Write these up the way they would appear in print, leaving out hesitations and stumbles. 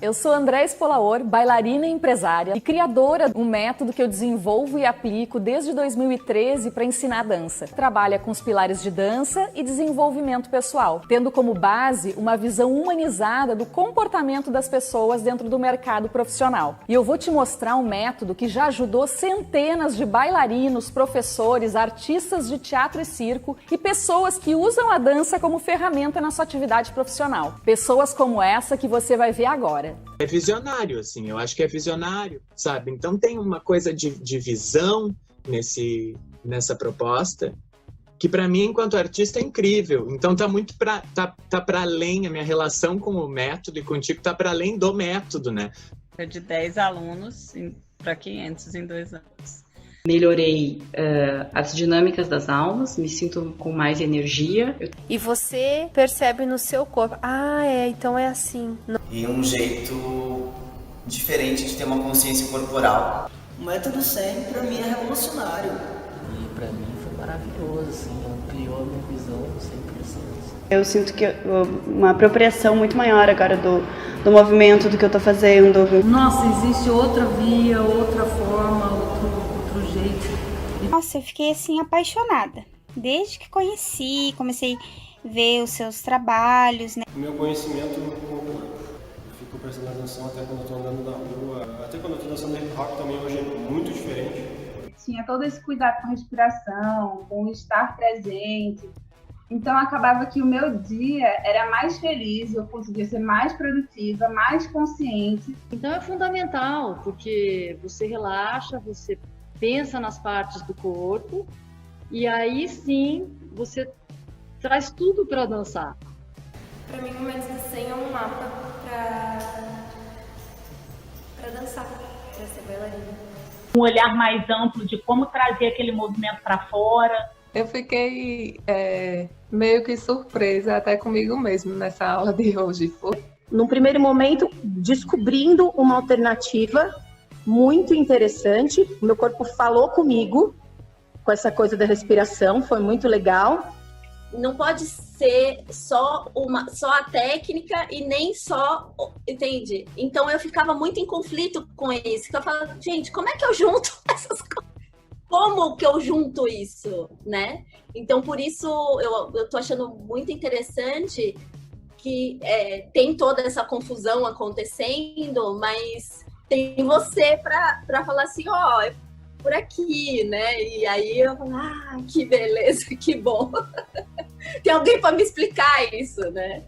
Eu sou Andréa Spolaor, bailarina e empresária e criadora de um método que eu desenvolvo e aplico desde 2013 para ensinar dança. Trabalha com os pilares de dança e desenvolvimento pessoal, tendo como base uma visão humanizada do comportamento das pessoas dentro do mercado profissional. E eu vou te mostrar um método que já ajudou centenas de bailarinos, professores, artistas de teatro e circo e pessoas que usam a dança como ferramenta na sua atividade profissional. Pessoas como essa que você vai ver agora. É visionário, assim, eu acho que é visionário, sabe? Então tem uma coisa de visão nessa proposta que para mim, enquanto artista, é incrível. Então tá muito para além, a minha relação com o método e contigo tá para além do método, né? De 10 alunos para 500 em 2 anos. Melhorei as dinâmicas das aulas, me sinto com mais energia. E você percebe no seu corpo, então é assim. E um jeito diferente de ter uma consciência corporal. O método SEM para mim é revolucionário. E para mim foi maravilhoso, assim, ampliou a minha visão 100%. Eu sinto que uma apropriação muito maior agora do movimento, do que eu tô fazendo. Nossa, existe outra via, outra forma, outro jeito. Nossa, eu fiquei assim apaixonada. Desde que comecei a ver os seus trabalhos, né? O meu conhecimento eu fico prestando atenção até quando eu tô andando na rua, até quando eu tô dançando hip hop também hoje é muito diferente. Tinha todo esse cuidado com a respiração, com o estar presente. Então acabava que o meu dia era mais feliz, eu conseguia ser mais produtiva, mais consciente. Então é fundamental, porque você relaxa, você pensa nas partes do corpo e aí sim você traz tudo para dançar. Para mim o método SEM é um mapa para dançar, para ser bailarina. Um olhar mais amplo de como trazer aquele movimento para fora. Eu fiquei meio que surpresa até comigo mesmo nessa aula de hoje. No primeiro momento, descobrindo uma alternativa muito interessante. O meu corpo falou comigo com essa coisa da respiração, foi muito legal. Não pode ser só a técnica e nem só, entende? Então eu ficava muito em conflito com isso. Eu falava, gente, como é que eu junto essas coisas? Como que eu junto isso, né? Então, por isso, eu tô achando muito interessante que tem toda essa confusão acontecendo, mas tem você para falar assim, é por aqui, né? E aí eu falo, que beleza, que bom. Tem alguém para me explicar isso, né?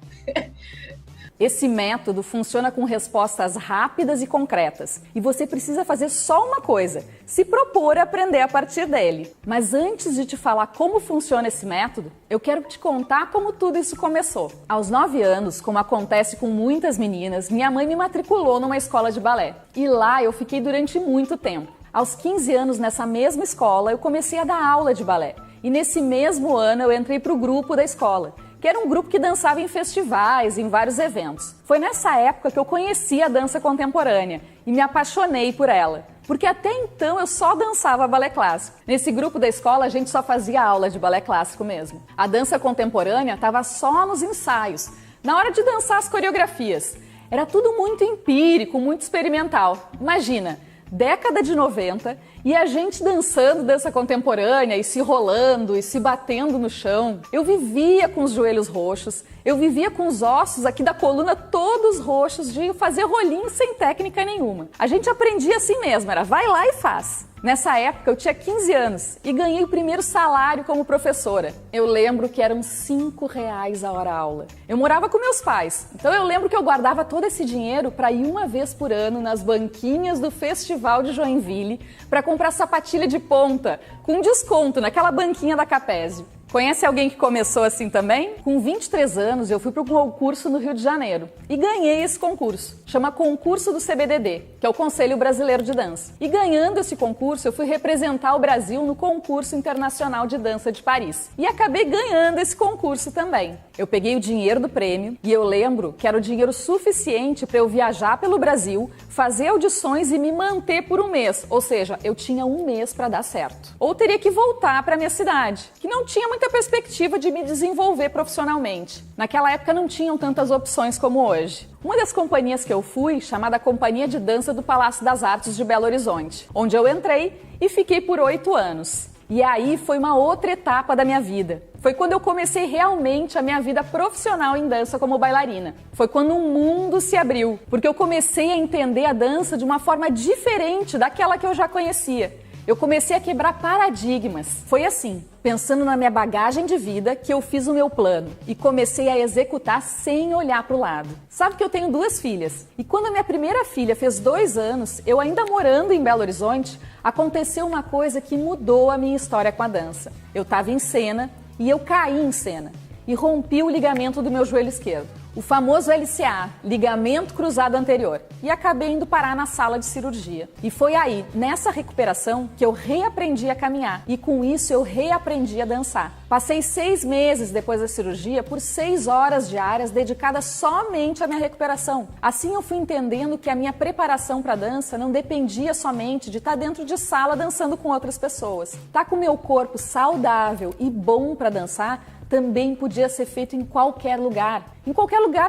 Esse método funciona com respostas rápidas e concretas. E você precisa fazer só uma coisa, se propor a aprender a partir dele. Mas antes de te falar como funciona esse método, eu quero te contar como tudo isso começou. Aos 9 anos, como acontece com muitas meninas, minha mãe me matriculou numa escola de balé. E lá eu fiquei durante muito tempo. Aos 15 anos, nessa mesma escola, eu comecei a dar aula de balé. E nesse mesmo ano eu entrei para o grupo da escola, que era um grupo que dançava em festivais, em vários eventos. Foi nessa época que eu conheci a dança contemporânea e me apaixonei por ela, porque até então eu só dançava balé clássico. Nesse grupo da escola a gente só fazia aula de balé clássico mesmo. A dança contemporânea estava só nos ensaios, na hora de dançar as coreografias. Era tudo muito empírico, muito experimental. Imagina, década de 90, e a gente dançando dança contemporânea e se rolando e se batendo no chão. Eu vivia com os joelhos roxos, eu vivia com os ossos aqui da coluna todos roxos de fazer rolinho sem técnica nenhuma. A gente aprendia assim mesmo, era vai lá e faz. Nessa época eu tinha 15 anos e ganhei o primeiro salário como professora. Eu lembro que eram R$5 a hora aula. Eu morava com meus pais, então eu lembro que eu guardava todo esse dinheiro para ir uma vez por ano nas banquinhas do Festival de Joinville para comprar sapatilha de ponta com desconto naquela banquinha da Capésio. Conhece alguém que começou assim também? Com 23 anos, eu fui para um concurso no Rio de Janeiro e ganhei esse concurso. Chama Concurso do CBDD, que é o Conselho Brasileiro de Dança. E ganhando esse concurso, eu fui representar o Brasil no Concurso Internacional de Dança de Paris. E acabei ganhando esse concurso também. Eu peguei o dinheiro do prêmio e eu lembro que era o dinheiro suficiente para eu viajar pelo Brasil, fazer audições e me manter por um mês. Ou seja, eu tinha um mês para dar certo. Ou teria que voltar para minha cidade, que não tinha muita quanto a perspectiva de me desenvolver profissionalmente. Naquela época não tinham tantas opções como hoje. Uma das companhias que eu fui, chamada Companhia de Dança do Palácio das Artes de Belo Horizonte, onde eu entrei e fiquei por 8 anos. E aí foi uma outra etapa da minha vida. Foi quando eu comecei realmente a minha vida profissional em dança como bailarina. Foi quando um mundo se abriu, porque eu comecei a entender a dança de uma forma diferente daquela que eu já conhecia. Eu comecei a quebrar paradigmas. Foi assim, pensando na minha bagagem de vida, que eu fiz o meu plano e comecei a executar sem olhar para o lado. Sabe que eu tenho 2 filhas e quando a minha primeira filha fez 2 anos, eu ainda morando em Belo Horizonte, aconteceu uma coisa que mudou a minha história com a dança. Eu estava em cena e eu caí em cena e rompi o ligamento do meu joelho esquerdo. O famoso LCA, ligamento cruzado anterior, e acabei indo parar na sala de cirurgia. E foi aí, nessa recuperação, que eu reaprendi a caminhar e com isso eu reaprendi a dançar. Passei 6 meses depois da cirurgia por 6 horas diárias dedicadas somente à minha recuperação. Assim eu fui entendendo que a minha preparação para a dança não dependia somente de estar dentro de sala dançando com outras pessoas. Estar com o meu corpo saudável e bom para dançar também podia ser feito em qualquer lugar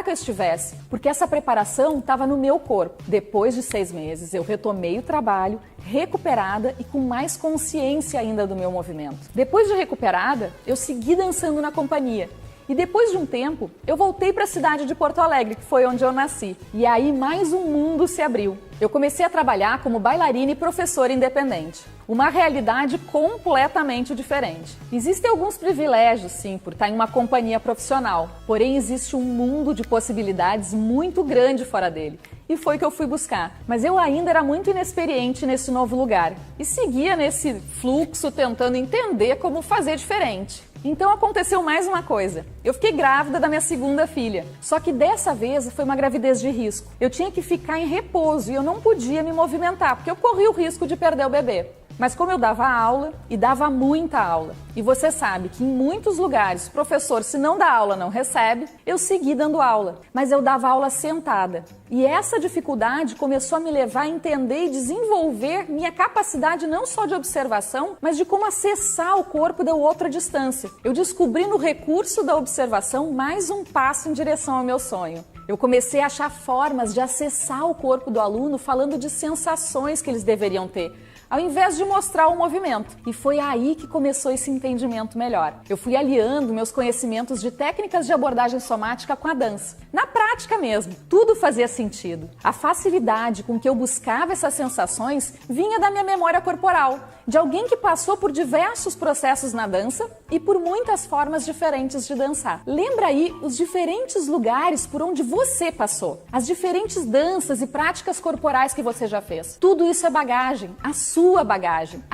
que eu estivesse, porque essa preparação estava no meu corpo. Depois de 6 meses, eu retomei o trabalho, recuperada e com mais consciência ainda do meu movimento. Depois de recuperada, eu segui dançando na companhia. E depois de um tempo, eu voltei para a cidade de Porto Alegre, que foi onde eu nasci. E aí mais um mundo se abriu. Eu comecei a trabalhar como bailarina e professora independente. Uma realidade completamente diferente. Existem alguns privilégios, sim, por estar em uma companhia profissional. Porém, existe um mundo de possibilidades muito grande fora dele. E foi que eu fui buscar. Mas eu ainda era muito inexperiente nesse novo lugar. E seguia nesse fluxo tentando entender como fazer diferente. Então aconteceu mais uma coisa. Eu fiquei grávida da minha segunda filha. Só que dessa vez foi uma gravidez de risco. Eu tinha que ficar em repouso e eu não podia me movimentar, porque eu corria o risco de perder o bebê. Mas como eu dava aula, e dava muita aula, e você sabe que em muitos lugares o professor, se não dá aula, não recebe, eu segui dando aula. Mas eu dava aula sentada. E essa dificuldade começou a me levar a entender e desenvolver minha capacidade não só de observação, mas de como acessar o corpo da outra distância. Eu descobri no recurso da observação mais um passo em direção ao meu sonho. Eu comecei a achar formas de acessar o corpo do aluno falando de sensações que eles deveriam ter, ao invés de mostrar o movimento. E foi aí que começou esse entendimento melhor. Eu fui aliando meus conhecimentos de técnicas de abordagem somática com a dança. Na prática mesmo, tudo fazia sentido. A facilidade com que eu buscava essas sensações vinha da minha memória corporal, de alguém que passou por diversos processos na dança e por muitas formas diferentes de dançar. Lembra aí os diferentes lugares por onde você passou, as diferentes danças e práticas corporais que você já fez. Tudo isso é bagagem, a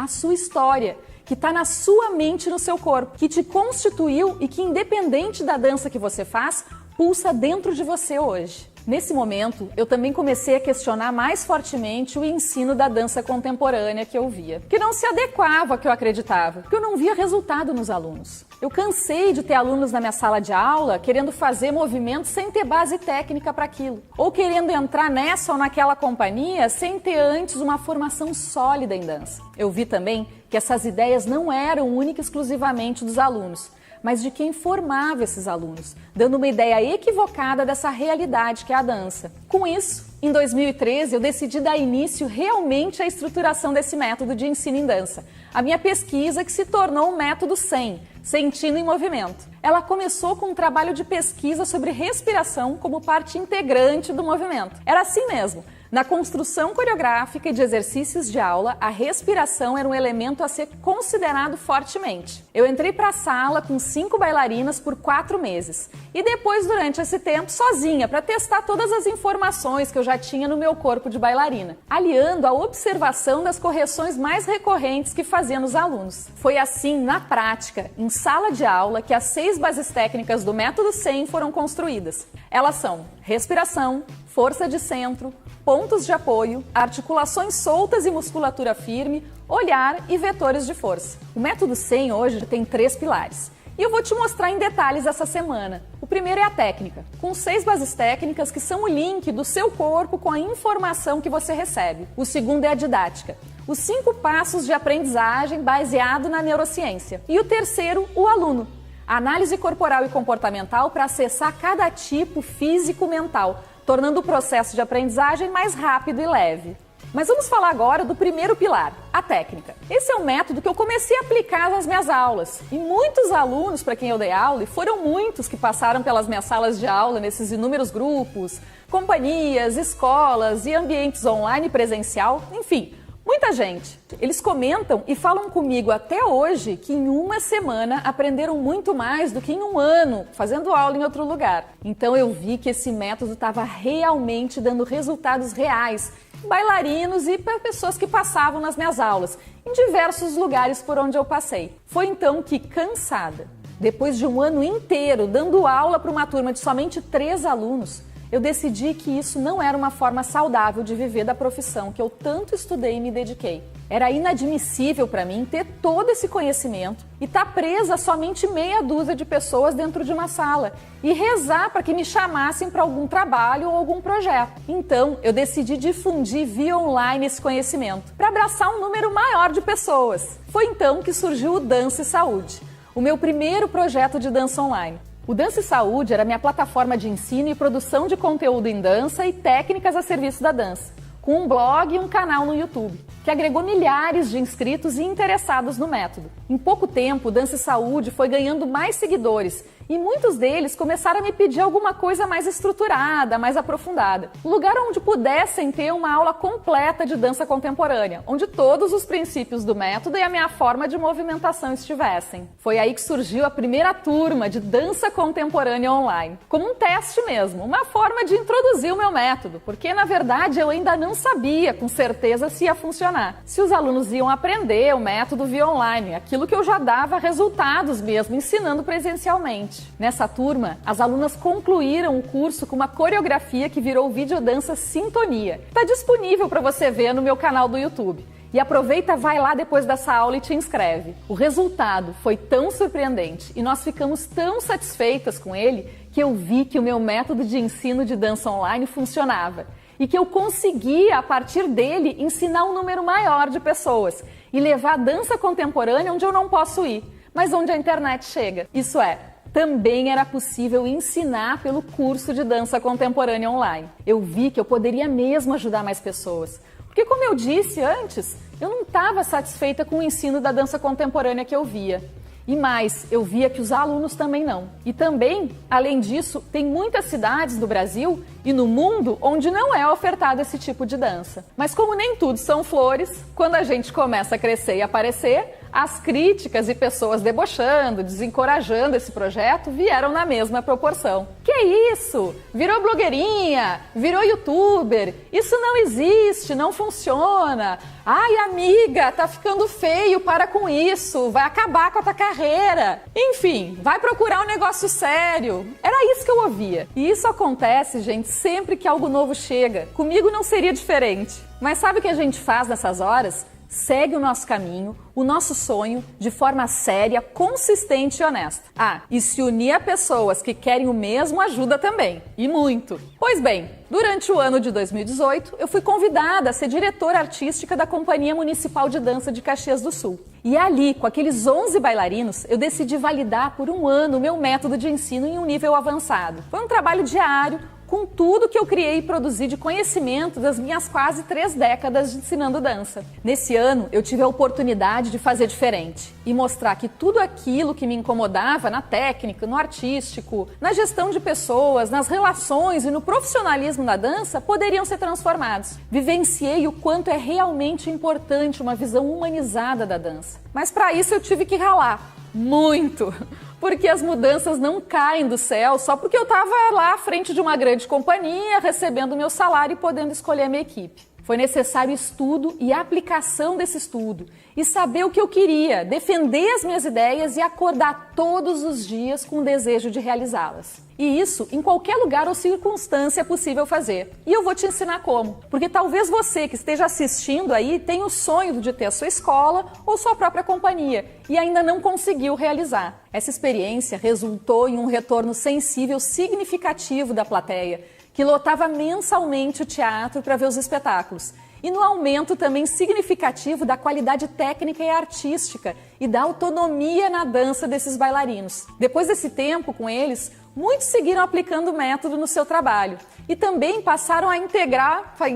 sua história, que está na sua mente e no seu corpo, que te constituiu e que, independente da dança que você faz, pulsa dentro de você hoje. Nesse momento, eu também comecei a questionar mais fortemente o ensino da dança contemporânea que eu via, que não se adequava ao que eu acreditava, porque eu não via resultado nos alunos. Eu cansei de ter alunos na minha sala de aula querendo fazer movimentos sem ter base técnica para aquilo, ou querendo entrar nessa ou naquela companhia sem ter antes uma formação sólida em dança. Eu vi também que essas ideias não eram única e exclusivamente dos alunos, mas de quem formava esses alunos, dando uma ideia equivocada dessa realidade que é a dança. Com isso, em 2013, eu decidi dar início realmente à estruturação desse método de ensino em dança. A minha pesquisa que se tornou o método SEM, Sentindo em Movimento. Ela começou com um trabalho de pesquisa sobre respiração como parte integrante do movimento. Era assim mesmo. Na construção coreográfica e de exercícios de aula, a respiração era um elemento a ser considerado fortemente. Eu entrei para a sala com 5 bailarinas por 4 meses e depois, durante esse tempo, sozinha, para testar todas as informações que eu já tinha no meu corpo de bailarina, aliando a observação das correções mais recorrentes que fazia nos alunos. Foi assim, na prática, em sala de aula, que as 6 bases técnicas do método SEM foram construídas. Elas são respiração, força de centro, pontos de apoio, articulações soltas e musculatura firme, olhar e vetores de força. O método SEM hoje tem 3 pilares. E eu vou te mostrar em detalhes essa semana. O primeiro é a técnica, com 6 bases técnicas que são o link do seu corpo com a informação que você recebe. O segundo é a didática, os 5 passos de aprendizagem baseado na neurociência. E o terceiro, o aluno. Análise corporal e comportamental para acessar cada tipo físico-mental, tornando o processo de aprendizagem mais rápido e leve. Mas vamos falar agora do primeiro pilar, a técnica. Esse é um método que eu comecei a aplicar nas minhas aulas. E muitos alunos para quem eu dei aula, e foram muitos que passaram pelas minhas salas de aula nesses inúmeros grupos, companhias, escolas e ambientes online e presencial, enfim, muita gente. Eles comentam e falam comigo até hoje que em uma semana aprenderam muito mais do que em um ano fazendo aula em outro lugar. Então eu vi que esse método estava realmente dando resultados reais, bailarinos e para pessoas que passavam nas minhas aulas, em diversos lugares por onde eu passei. Foi então que, cansada, depois de um ano inteiro dando aula para uma turma de somente 3 alunos, eu decidi que isso não era uma forma saudável de viver da profissão que eu tanto estudei e me dediquei. Era inadmissível para mim ter todo esse conhecimento e estar presa a somente meia dúzia de pessoas dentro de uma sala e rezar para que me chamassem para algum trabalho ou algum projeto. Então, eu decidi difundir via online esse conhecimento para abraçar um número maior de pessoas. Foi então que surgiu o Dança e Saúde, o meu primeiro projeto de dança online. O Dança e Saúde era minha plataforma de ensino e produção de conteúdo em dança e técnicas a serviço da dança, com um blog e um canal no YouTube, que agregou milhares de inscritos e interessados no método. Em pouco tempo, o Dança e Saúde foi ganhando mais seguidores e muitos deles começaram a me pedir alguma coisa mais estruturada, mais aprofundada. Um lugar onde pudessem ter uma aula completa de dança contemporânea, onde todos os princípios do método e a minha forma de movimentação estivessem. Foi aí que surgiu a primeira turma de dança contemporânea online, como um teste mesmo, uma forma de introduzir o meu método, porque na verdade eu ainda não sabia com certeza se ia funcionar, se os alunos iam aprender o método via online, aquilo que eu já dava resultados mesmo ensinando presencialmente. Nessa turma, as alunas concluíram o curso com uma coreografia que virou videodança Sintonia. Está disponível para você ver no meu canal do YouTube. E aproveita, vai lá depois dessa aula e te inscreve. O resultado foi tão surpreendente e nós ficamos tão satisfeitas com ele que eu vi que o meu método de ensino de dança online funcionava e que eu conseguia, a partir dele, ensinar um número maior de pessoas e levar a dança contemporânea onde eu não posso ir, mas onde a internet chega. Isso é, também era possível ensinar pelo curso de dança contemporânea online. Eu vi que eu poderia mesmo ajudar mais pessoas. Porque, como eu disse antes, eu não estava satisfeita com o ensino da dança contemporânea que eu via. E mais, eu via que os alunos também não. E também, além disso, tem muitas cidades do Brasil e no mundo onde não é ofertado esse tipo de dança. Mas como nem tudo são flores, quando a gente começa a crescer e aparecer, as críticas e pessoas debochando, desencorajando esse projeto vieram na mesma proporção. Que isso? Virou blogueirinha? Virou youtuber? Isso não existe, não funciona. Ai, amiga, tá ficando feio, para com isso, vai acabar com a tua carreira. Enfim, vai procurar um negócio sério. Era isso que eu ouvia. E isso acontece, gente, sempre que algo novo chega. Comigo não seria diferente. Mas sabe o que a gente faz nessas horas? Segue o nosso caminho, o nosso sonho, de forma séria, consistente e honesta. Ah, e se unir a pessoas que querem o mesmo ajuda também, e muito. Pois bem, durante o ano de 2018, eu fui convidada a ser diretora artística da Companhia Municipal de Dança de Caxias do Sul. E ali, com aqueles 11 bailarinos, eu decidi validar por um ano o meu método de ensino em um nível avançado. Foi um trabalho diário, com tudo que eu criei e produzi de conhecimento das minhas quase 3 décadas de ensinando dança. Nesse ano, eu tive a oportunidade de fazer diferente e mostrar que tudo aquilo que me incomodava na técnica, no artístico, na gestão de pessoas, nas relações e no profissionalismo da dança poderiam ser transformados. Vivenciei o quanto é realmente importante uma visão humanizada da dança. Mas para isso eu tive que ralar muito. Porque as mudanças não caem do céu só porque eu estava lá à frente de uma grande companhia, recebendo meu salário e podendo escolher a minha equipe. Foi necessário estudo e aplicação desse estudo e saber o que eu queria, defender as minhas ideias e acordar todos os dias com o desejo de realizá-las. E isso em qualquer lugar ou circunstância é possível fazer. E eu vou te ensinar como. Porque talvez você que esteja assistindo aí tenha o sonho de ter a sua escola ou sua própria companhia e ainda não conseguiu realizar. Essa experiência resultou em um retorno sensível significativo da plateia, que lotava mensalmente o teatro para ver os espetáculos. e no aumento também significativo da qualidade técnica e artística e da autonomia na dança desses bailarinos. Depois desse tempo com eles, muitos seguiram aplicando o método no seu trabalho e também passaram a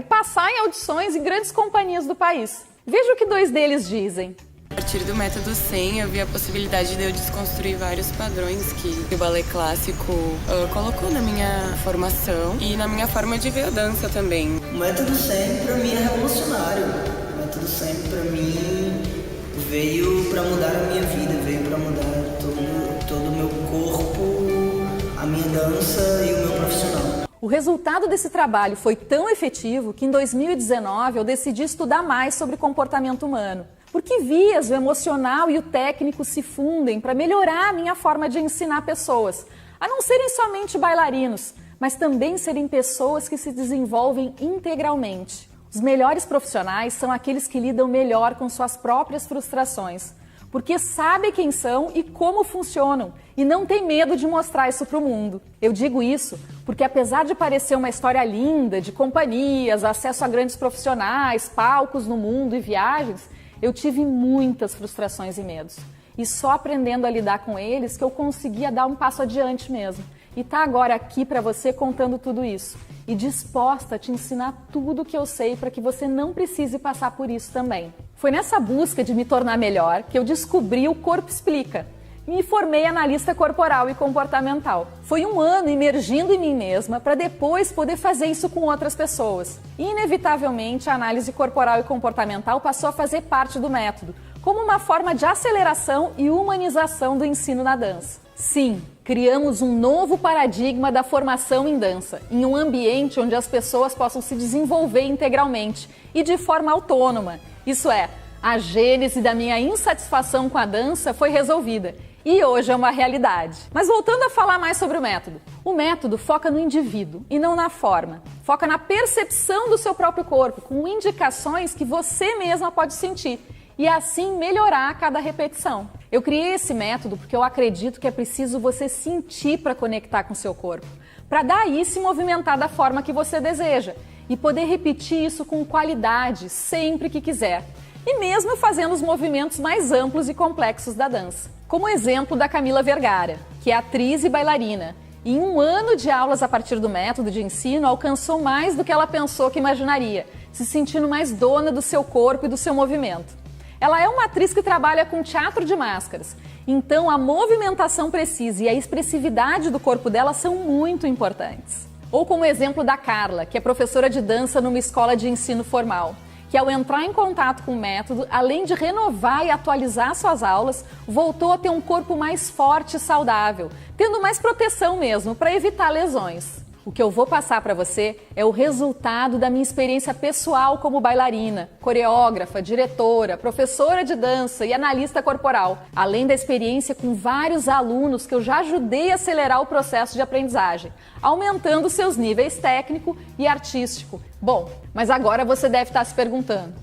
passar em audições em grandes companhias do país. Veja o que 2 deles dizem. A partir do método 100, eu vi a possibilidade de eu desconstruir vários padrões que o balé clássico colocou na minha formação e na minha forma de ver a dança também. O método 100 para mim é revolucionário. O método 100 para mim veio para mudar a minha vida, veio para mudar todo o meu corpo, a minha dança e o meu profissional. O resultado desse trabalho foi tão efetivo que em 2019 eu decidi estudar mais sobre comportamento humano. Porque vias o emocional e o técnico se fundem para melhorar a minha forma de ensinar pessoas, a não serem somente bailarinos, mas também serem pessoas que se desenvolvem integralmente. Os melhores profissionais são aqueles que lidam melhor com suas próprias frustrações, porque sabem quem são e como funcionam e não tem medo de mostrar isso para o mundo. Eu digo isso porque, apesar de parecer uma história linda de companhias, acesso a grandes profissionais, palcos no mundo e viagens, eu tive muitas frustrações e medos. E só aprendendo a lidar com eles que eu conseguia dar um passo adiante mesmo. E tá agora aqui para você contando tudo isso. E disposta a te ensinar tudo o que eu sei para que você não precise passar por isso também. Foi nessa busca de me tornar melhor que eu descobri o Corpo Explica. E me formei analista corporal e comportamental. Foi um ano imergindo em mim mesma para depois poder fazer isso com outras pessoas. E, inevitavelmente, a análise corporal e comportamental passou a fazer parte do método, como uma forma de aceleração e humanização do ensino na dança. Sim, criamos um novo paradigma da formação em dança, em um ambiente onde as pessoas possam se desenvolver integralmente e de forma autônoma. Isso é, a gênese da minha insatisfação com a dança foi resolvida. E hoje é uma realidade. Mas voltando a falar mais sobre o método foca no indivíduo e não na forma. Foca na percepção do seu próprio corpo, com indicações que você mesma pode sentir e assim melhorar a cada repetição. Eu criei esse método porque eu acredito que é preciso você sentir para conectar com o seu corpo, para daí se movimentar da forma que você deseja e poder repetir isso com qualidade sempre que quiser. E mesmo fazendo os movimentos mais amplos e complexos da dança. Como exemplo da Camila Vergara, que é atriz e bailarina. Em um ano de aulas a partir do método de ensino, alcançou mais do que ela pensou que imaginaria, se sentindo mais dona do seu corpo e do seu movimento. Ela é uma atriz que trabalha com teatro de máscaras, então a movimentação precisa e a expressividade do corpo dela são muito importantes. Ou como exemplo da Carla, que é professora de dança numa escola de ensino formal, que ao entrar em contato com o método, além de renovar e atualizar suas aulas, voltou a ter um corpo mais forte e saudável, tendo mais proteção mesmo, para evitar lesões. O que eu vou passar para você é o resultado da minha experiência pessoal como bailarina, coreógrafa, diretora, professora de dança e analista corporal, além da experiência com vários alunos que eu já ajudei a acelerar o processo de aprendizagem, aumentando seus níveis técnico e artístico. Bom, mas agora você deve estar se perguntando: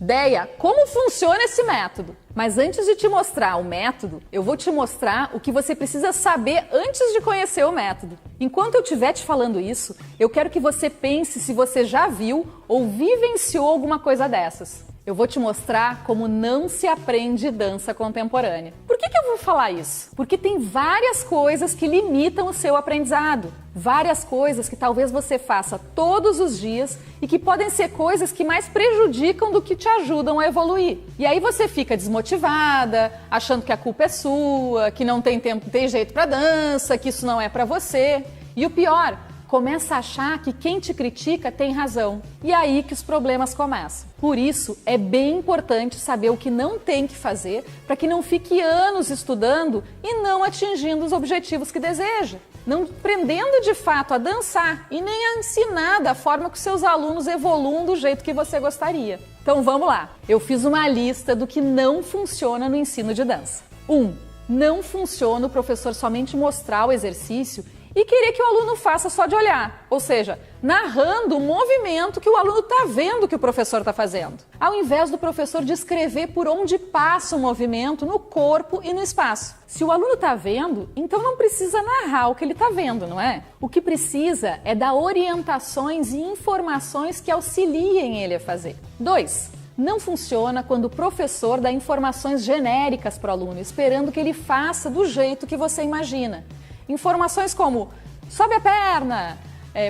Deia, como funciona esse método? Mas antes de te mostrar o método, eu vou te mostrar o que você precisa saber antes de conhecer o método. Enquanto eu estiver te falando isso, eu quero que você pense se você já viu ou vivenciou alguma coisa dessas. Eu vou te mostrar como não se aprende dança contemporânea. Por que eu vou falar isso? Porque tem várias coisas que limitam o seu aprendizado. Várias coisas que talvez você faça todos os dias e que podem ser coisas que mais prejudicam do que te ajudam a evoluir. E aí você fica desmotivada, achando que a culpa é sua, que não tem tempo, tem jeito para dança, que isso não é para você. E o pior, começa a achar que quem te critica tem razão. E aí que os problemas começam. Por isso, é bem importante saber o que não tem que fazer para que não fique anos estudando e não atingindo os objetivos que deseja. Não aprendendo de fato a dançar e nem a ensinar da forma que seus alunos evoluam do jeito que você gostaria. Então vamos lá. Eu fiz uma lista do que não funciona no ensino de dança. 1. Não funciona o professor somente mostrar o exercício e querer que o aluno faça só de olhar, ou seja, narrando o movimento que o aluno está vendo que o professor está fazendo, ao invés do professor descrever por onde passa o movimento no corpo e no espaço. Se o aluno está vendo, então não precisa narrar o que ele está vendo, não é? O que precisa é dar orientações e informações que auxiliem ele a fazer. 2. Não funciona quando o professor dá informações genéricas para o aluno, esperando que ele faça do jeito que você imagina. Informações como, sobe a perna,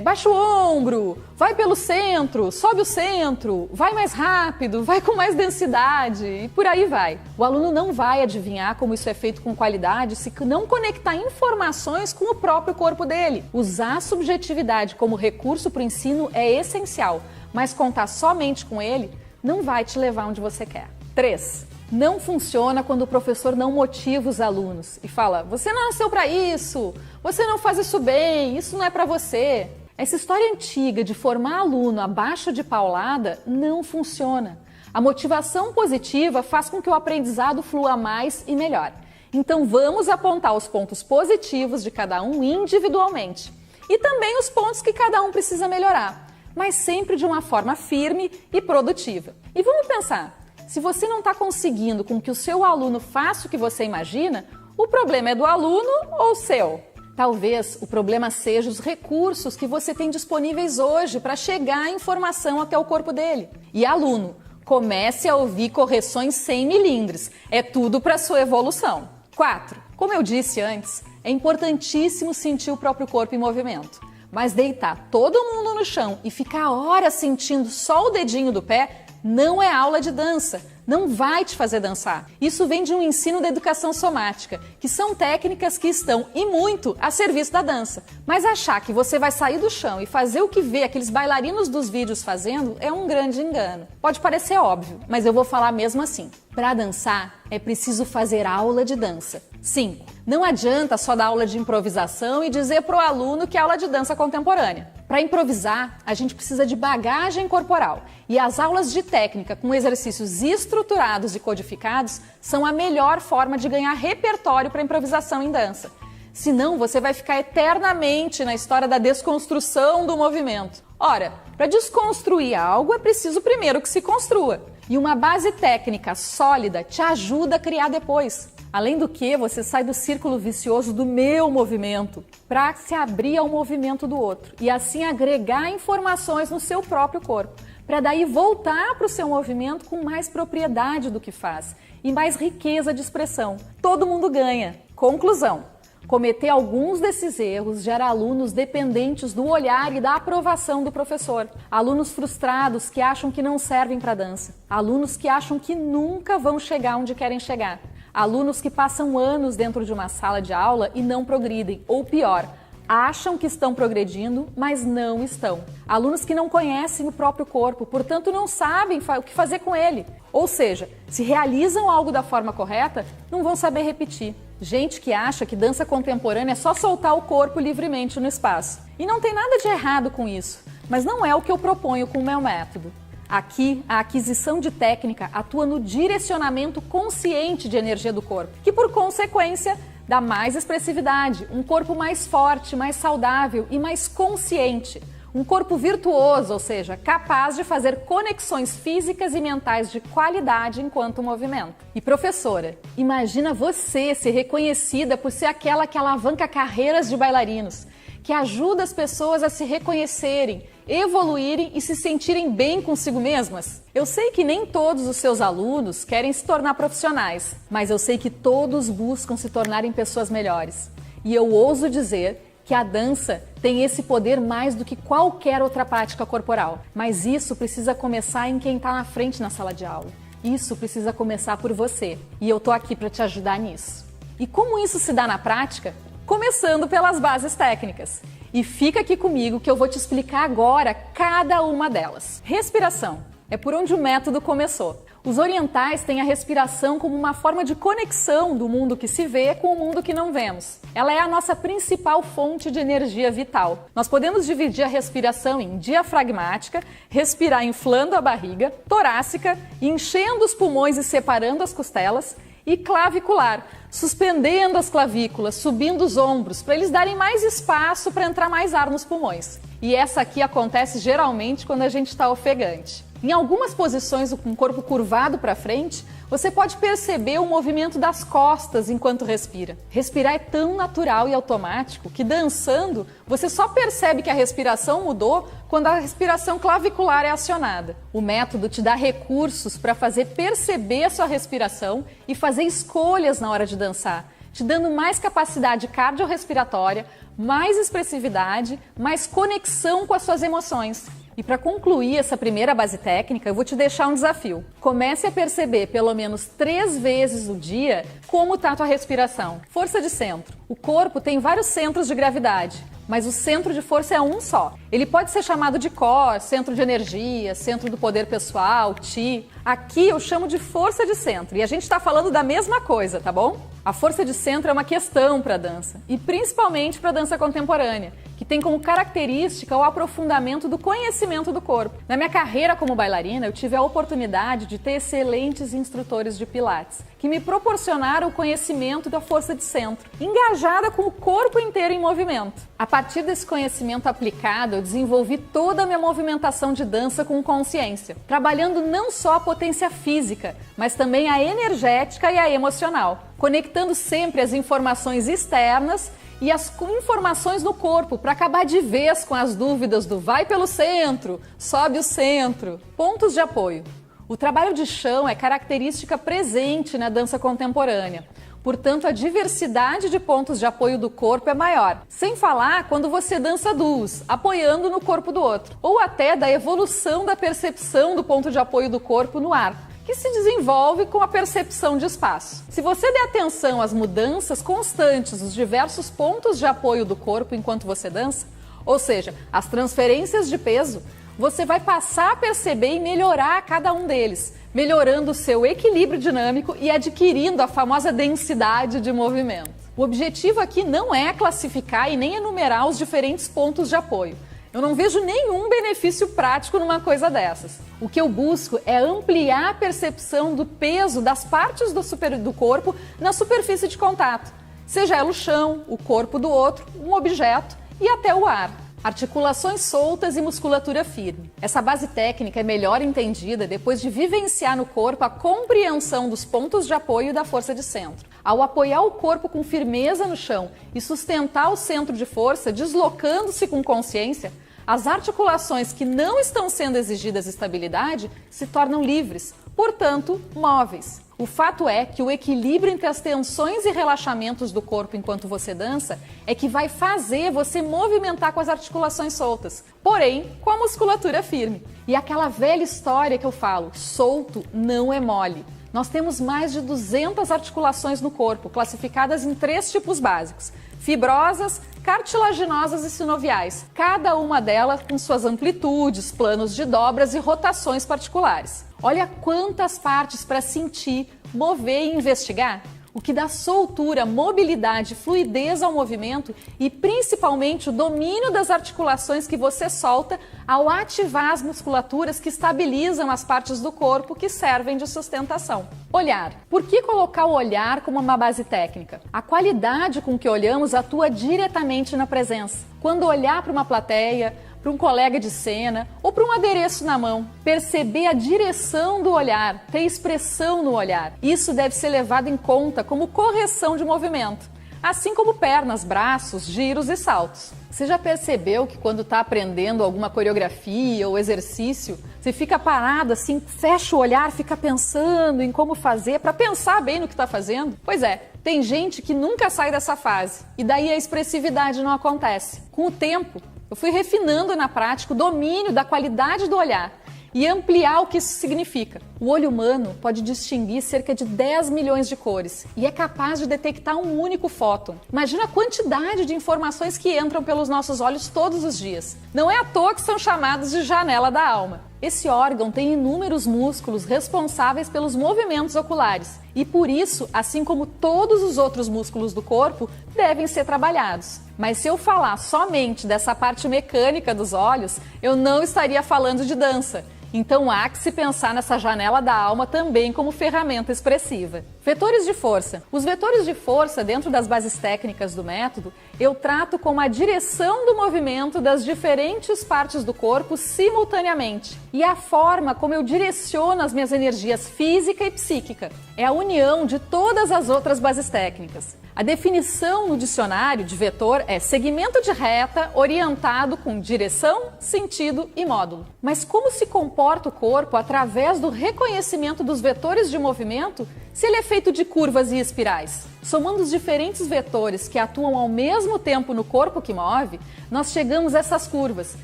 baixa o ombro, vai pelo centro, sobe o centro, vai mais rápido, vai com mais densidade e por aí vai. O aluno não vai adivinhar como isso é feito com qualidade se não conectar informações com o próprio corpo dele. Usar a subjetividade como recurso para o ensino é essencial, mas contar somente com ele não vai te levar onde você quer. 3. Não funciona quando o professor não motiva os alunos e fala, você não nasceu para isso, você não faz isso bem, isso não é para você. Essa história antiga de formar aluno abaixo de paulada não funciona. A motivação positiva faz com que o aprendizado flua mais e melhor. Então vamos apontar os pontos positivos de cada um individualmente e também os pontos que cada um precisa melhorar, mas sempre de uma forma firme e produtiva. E vamos pensar, se você não está conseguindo com que o seu aluno faça o que você imagina, o problema é do aluno ou seu? Talvez o problema seja os recursos que você tem disponíveis hoje para chegar a informação até o corpo dele. E aluno, comece a ouvir correções sem milindres, é tudo para sua evolução. 4. Como eu disse antes, é importantíssimo sentir o próprio corpo em movimento. Mas deitar todo mundo no chão e ficar horas sentindo só o dedinho do pé não é aula de dança, não vai te fazer dançar. Isso vem de um ensino da educação somática, que são técnicas que estão, e muito, a serviço da dança. Mas achar que você vai sair do chão e fazer o que vê aqueles bailarinos dos vídeos fazendo é um grande engano. Pode parecer óbvio, mas eu vou falar mesmo assim. Para dançar, é preciso fazer aula de dança. 5. Não adianta só dar aula de improvisação e dizer para o aluno que é aula de dança contemporânea. Para improvisar, a gente precisa de bagagem corporal e as aulas de técnica com exercícios estruturados e codificados são a melhor forma de ganhar repertório para improvisação em dança. Senão, você vai ficar eternamente na história da desconstrução do movimento. Ora, para desconstruir algo é preciso primeiro que se construa. E uma base técnica sólida te ajuda a criar depois. Além do que, você sai do círculo vicioso do meu movimento para se abrir ao movimento do outro e assim agregar informações no seu próprio corpo, para daí voltar para o seu movimento com mais propriedade do que faz e mais riqueza de expressão. Todo mundo ganha. Conclusão. Cometer alguns desses erros gera alunos dependentes do olhar e da aprovação do professor. Alunos frustrados que acham que não servem para dança. Alunos que acham que nunca vão chegar onde querem chegar. Alunos que passam anos dentro de uma sala de aula e não progridem, ou pior, acham que estão progredindo, mas não estão. Alunos que não conhecem o próprio corpo, portanto não sabem o que fazer com ele. Ou seja, se realizam algo da forma correta, não vão saber repetir. Gente que acha que dança contemporânea é só soltar o corpo livremente no espaço. E não tem nada de errado com isso, mas não é o que eu proponho com o meu método. Aqui, a aquisição de técnica atua no direcionamento consciente de energia do corpo, que por consequência dá mais expressividade, um corpo mais forte, mais saudável e mais consciente. Um corpo virtuoso, ou seja, capaz de fazer conexões físicas e mentais de qualidade enquanto movimento. E professora, imagina você ser reconhecida por ser aquela que alavanca carreiras de bailarinos, que ajuda as pessoas a se reconhecerem, evoluírem e se sentirem bem consigo mesmas. Eu sei que nem todos os seus alunos querem se tornar profissionais, mas eu sei que todos buscam se tornarem pessoas melhores. E eu ouso dizer que a dança tem esse poder mais do que qualquer outra prática corporal. Mas isso precisa começar em quem está na frente na sala de aula. Isso precisa começar por você. E eu tô aqui para te ajudar nisso. E como isso se dá na prática? Começando pelas bases técnicas. E fica aqui comigo que eu vou te explicar agora cada uma delas. Respiração. É por onde o método começou. Os orientais têm a respiração como uma forma de conexão do mundo que se vê com o mundo que não vemos. Ela é a nossa principal fonte de energia vital. Nós podemos dividir a respiração em diafragmática, respirar inflando a barriga, torácica, enchendo os pulmões e separando as costelas, e clavicular, suspendendo as clavículas, subindo os ombros, para eles darem mais espaço para entrar mais ar nos pulmões. E essa aqui acontece geralmente quando a gente está ofegante. Em algumas posições com o corpo curvado para frente, você pode perceber o movimento das costas enquanto respira. Respirar é tão natural e automático que dançando, você só percebe que a respiração mudou quando a respiração clavicular é acionada. O método te dá recursos para fazer perceber a sua respiração e fazer escolhas na hora de dançar, te dando mais capacidade cardiorrespiratória, mais expressividade, mais conexão com as suas emoções. E para concluir essa primeira base técnica, eu vou te deixar um desafio. Comece a perceber pelo menos 3 vezes no dia como está a tua respiração. Força de centro. O corpo tem vários centros de gravidade, mas o centro de força é um só. Ele pode ser chamado de core, centro de energia, centro do poder pessoal, chi. Aqui eu chamo de força de centro e a gente está falando da mesma coisa, tá bom? A força de centro é uma questão para a dança e principalmente para a dança contemporânea, que tem como característica o aprofundamento do conhecimento do corpo. Na minha carreira como bailarina, eu tive a oportunidade de ter excelentes instrutores de Pilates, que me proporcionaram o conhecimento da força de centro, engajada com o corpo inteiro em movimento. A partir desse conhecimento aplicado, eu desenvolvi toda a minha movimentação de dança com consciência, trabalhando não só a potência física, mas também a energética e a emocional, conectando sempre as informações externas e as informações no corpo para acabar de vez com as dúvidas do vai pelo centro, sobe o centro. Pontos de apoio. O trabalho de chão é característica presente na dança contemporânea. Portanto, a diversidade de pontos de apoio do corpo é maior. Sem falar quando você dança duos, apoiando no corpo do outro. Ou até da evolução da percepção do ponto de apoio do corpo no ar, que se desenvolve com a percepção de espaço. Se você der atenção às mudanças constantes dos diversos pontos de apoio do corpo enquanto você dança, ou seja, as transferências de peso, você vai passar a perceber e melhorar cada um deles, melhorando o seu equilíbrio dinâmico e adquirindo a famosa densidade de movimento. O objetivo aqui não é classificar e nem enumerar os diferentes pontos de apoio. Eu não vejo nenhum benefício prático numa coisa dessas. O que eu busco é ampliar a percepção do peso das partes do corpo na superfície de contato, seja ela o chão, o corpo do outro, um objeto e até o ar. Articulações soltas e musculatura firme. Essa base técnica é melhor entendida depois de vivenciar no corpo a compreensão dos pontos de apoio da força de centro. Ao apoiar o corpo com firmeza no chão e sustentar o centro de força, deslocando-se com consciência, as articulações que não estão sendo exigidas estabilidade se tornam livres, portanto, móveis. O fato é que o equilíbrio entre as tensões e relaxamentos do corpo enquanto você dança é que vai fazer você movimentar com as articulações soltas, porém com a musculatura firme. E aquela velha história que eu falo, solto não é mole. Nós temos mais de 200 articulações no corpo, classificadas em 3 tipos básicos: fibrosas, cartilaginosas e sinoviais, cada uma delas com suas amplitudes, planos de dobras e rotações particulares. Olha quantas partes para sentir, mover e investigar. O que dá soltura, mobilidade, fluidez ao movimento e principalmente o domínio das articulações que você solta ao ativar as musculaturas que estabilizam as partes do corpo que servem de sustentação. Olhar. Por que colocar o olhar como uma base técnica? A qualidade com que olhamos atua diretamente na presença. Quando olhar para uma plateia, para um colega de cena ou para um adereço na mão, perceber a direção do olhar, ter expressão no olhar. Isso deve ser levado em conta como correção de movimento, assim como pernas, braços, giros e saltos. Você já percebeu que quando está aprendendo alguma coreografia ou exercício, você fica parado assim, fecha o olhar, fica pensando em como fazer para pensar bem no que está fazendo? Pois é, tem gente que nunca sai dessa fase e daí a expressividade não acontece. Com o tempo, eu fui refinando na prática o domínio da qualidade do olhar e ampliar o que isso significa. O olho humano pode distinguir cerca de 10 milhões de cores e é capaz de detectar um único fóton. Imagina a quantidade de informações que entram pelos nossos olhos todos os dias. Não é à toa que são chamados de janela da alma. Esse órgão tem inúmeros músculos responsáveis pelos movimentos oculares e, por isso, assim como todos os outros músculos do corpo, devem ser trabalhados. Mas se eu falar somente dessa parte mecânica dos olhos, eu não estaria falando de dança. Então há que se pensar nessa janela da alma também como ferramenta expressiva. Vetores de força. Os vetores de força, dentro das bases técnicas do método, eu trato como a direção do movimento das diferentes partes do corpo simultaneamente. E a forma como eu direciono as minhas energias física e psíquica. É a união de todas as outras bases técnicas. A definição no dicionário de vetor é segmento de reta orientado com direção, sentido e módulo. Mas como se comporta o corpo através do reconhecimento dos vetores de movimento se ele é feito de curvas e espirais? Somando os diferentes vetores que atuam ao mesmo tempo no corpo que move, nós chegamos a essas curvas,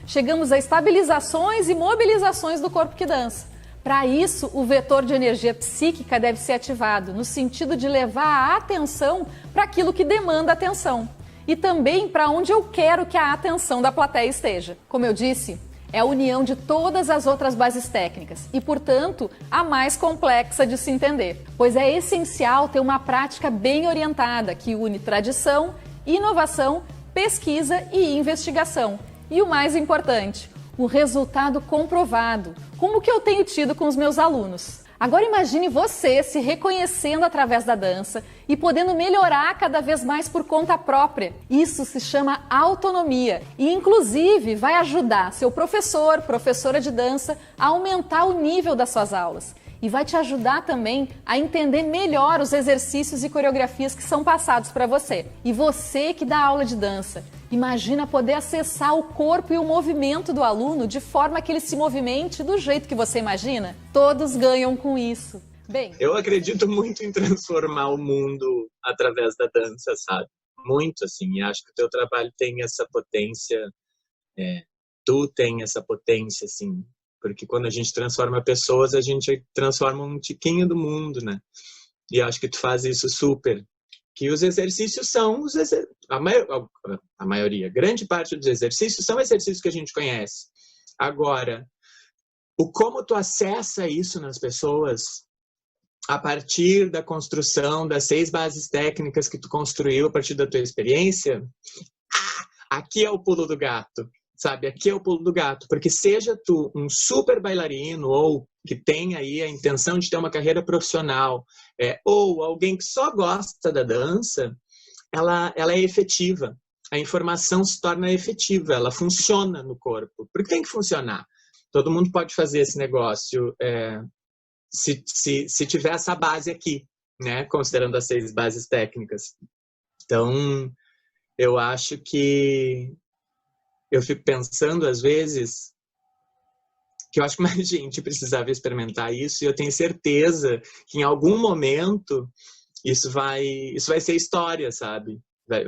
chegamos a estabilizações e mobilizações do corpo que dança. Para isso, o vetor de energia psíquica deve ser ativado, no sentido de levar a atenção para aquilo que demanda atenção. E também para onde eu quero que a atenção da plateia esteja. Como eu disse, é a união de todas as outras bases técnicas e, portanto, a mais complexa de se entender. Pois é essencial ter uma prática bem orientada, que une tradição, inovação, pesquisa e investigação. E o mais importante, o resultado comprovado, como que eu tenho tido com os meus alunos. Agora imagine você se reconhecendo através da dança e podendo melhorar cada vez mais por conta própria. Isso se chama autonomia e, inclusive, vai ajudar seu professor, professora de dança a aumentar o nível das suas aulas. E vai te ajudar também a entender melhor os exercícios e coreografias que são passados para você. E você que dá aula de dança, imagina poder acessar o corpo e o movimento do aluno de forma que ele se movimente do jeito que você imagina. Todos ganham com isso. Bem, eu acredito muito em transformar o mundo através da dança, sabe? Muito, assim. E acho que o teu trabalho tem essa potência. Tu tem essa potência, assim. Porque quando a gente transforma pessoas, a gente transforma um tiquinho do mundo, né? E acho que tu faz isso super. Que os exercícios são a maioria, grande parte dos exercícios são exercícios que a gente conhece. Agora, o como tu acessa isso nas pessoas a partir da construção das 6 bases técnicas que tu construiu a partir da tua experiência, aqui é o pulo do gato. Sabe, aqui é o pulo do gato, porque seja tu um super bailarino ou que tem aí a intenção de ter uma carreira profissional, ou alguém que só gosta da dança, ela é efetiva. A informação se torna efetiva, ela funciona no corpo. Porque tem que funcionar. Todo mundo pode fazer esse negócio se tiver essa base aqui, né? Considerando as 6 bases técnicas. Então, eu acho que eu fico pensando, às vezes, que eu acho que mais gente precisava experimentar isso e eu tenho certeza que em algum momento isso vai ser história, sabe?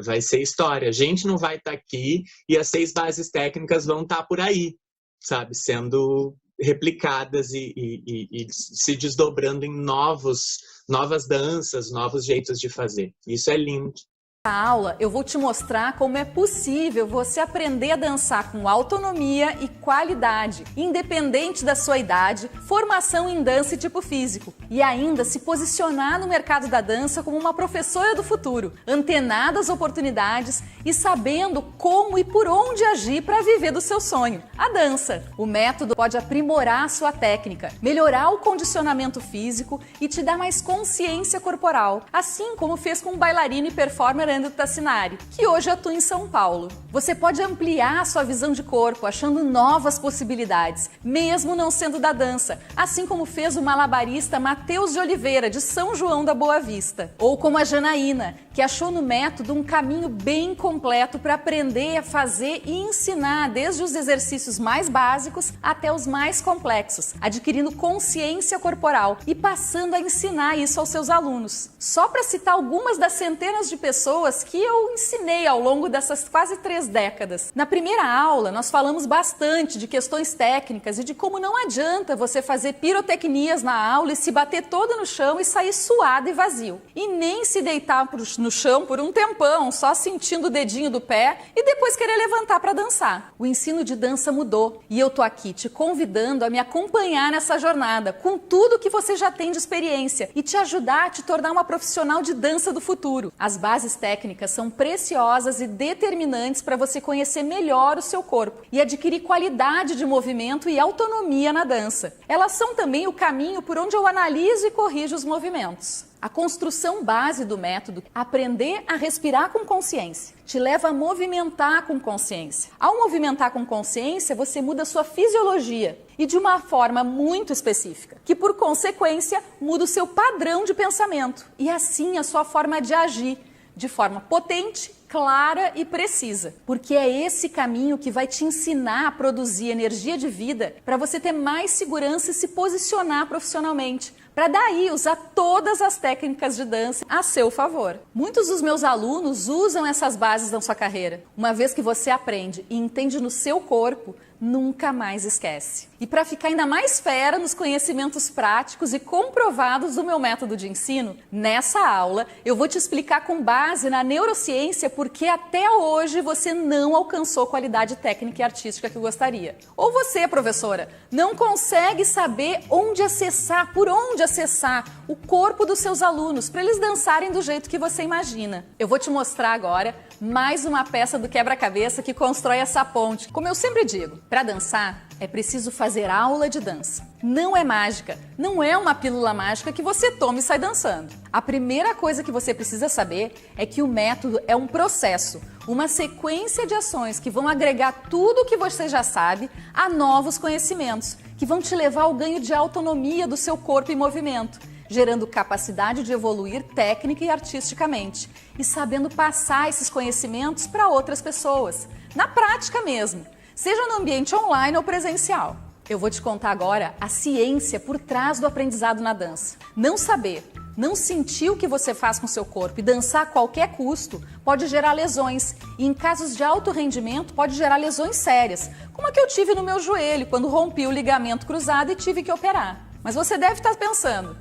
Vai ser história. A gente não vai estar aqui e as 6 bases técnicas vão estar por aí, sabe? Sendo replicadas e se desdobrando em novas danças, novos jeitos de fazer. Isso é lindo. Na aula, eu vou te mostrar como é possível você aprender a dançar com autonomia e qualidade, independente da sua idade, formação em dança e tipo físico, e ainda se posicionar no mercado da dança como uma professora do futuro, antenada às oportunidades e sabendo como e por onde agir para viver do seu sonho, a dança. O método pode aprimorar a sua técnica, melhorar o condicionamento físico e te dar mais consciência corporal, assim como fez com o bailarino e performer André Tassinari, que hoje atua em São Paulo. Você pode ampliar a sua visão de corpo, achando novas possibilidades, mesmo não sendo da dança, assim como fez o malabarista Matheus de Oliveira, de São João da Boa Vista. Ou como a Janaína, que achou no método um caminho bem completo para aprender a fazer e ensinar desde os exercícios mais básicos até os mais complexos, adquirindo consciência corporal e passando a ensinar isso aos seus alunos. Só para citar algumas das centenas de pessoas que eu ensinei ao longo dessas quase 3 décadas. Na primeira aula, nós falamos bastante de questões técnicas e de como não adianta você fazer pirotecnias na aula e se bater todo no chão e sair suado e vazio. E nem se deitar no chão por um tempão, só sentindo o dedinho do pé e depois querer levantar para dançar. O ensino de dança mudou e eu tô aqui te convidando a me acompanhar nessa jornada com tudo que você já tem de experiência e te ajudar a te tornar uma profissional de dança do futuro. As bases técnicas técnicas são preciosas e determinantes para você conhecer melhor o seu corpo e adquirir qualidade de movimento e autonomia na dança. Elas são também o caminho por onde eu analiso e corrijo os movimentos. A construção base do método, aprender a respirar com consciência, te leva a movimentar com consciência. Ao movimentar com consciência, você muda a sua fisiologia e de uma forma muito específica, que por consequência muda o seu padrão de pensamento e assim a sua forma de agir, de forma potente, clara e precisa, porque é esse caminho que vai te ensinar a produzir energia de vida para você ter mais segurança e se posicionar profissionalmente, para daí usar todas as técnicas de dança a seu favor. Muitos dos meus alunos usam essas bases na sua carreira. Uma vez que você aprende e entende no seu corpo, nunca mais esquece. E para ficar ainda mais fera nos conhecimentos práticos e comprovados do meu método de ensino, nessa aula eu vou te explicar com base na neurociência porque até hoje você não alcançou a qualidade técnica e artística que gostaria. Ou você, professora, não consegue saber onde acessar, por onde acessar o corpo dos seus alunos para eles dançarem do jeito que você imagina. Eu vou te mostrar agora mais uma peça do quebra-cabeça que constrói essa ponte. Como eu sempre digo, para dançar é preciso fazer aula de dança. Não é mágica, não é uma pílula mágica que você toma e sai dançando. A primeira coisa que você precisa saber é que o método é um processo, uma sequência de ações que vão agregar tudo o que você já sabe a novos conhecimentos, que vão te levar ao ganho de autonomia do seu corpo e movimento, gerando capacidade de evoluir técnica e artisticamente e sabendo passar esses conhecimentos para outras pessoas, na prática mesmo, seja no ambiente online ou presencial. Eu vou te contar agora a ciência por trás do aprendizado na dança. Não saber, não sentir o que você faz com o seu corpo e dançar a qualquer custo pode gerar lesões e em casos de alto rendimento pode gerar lesões sérias, como a que eu tive no meu joelho quando rompi o ligamento cruzado e tive que operar. Mas você deve estar pensando,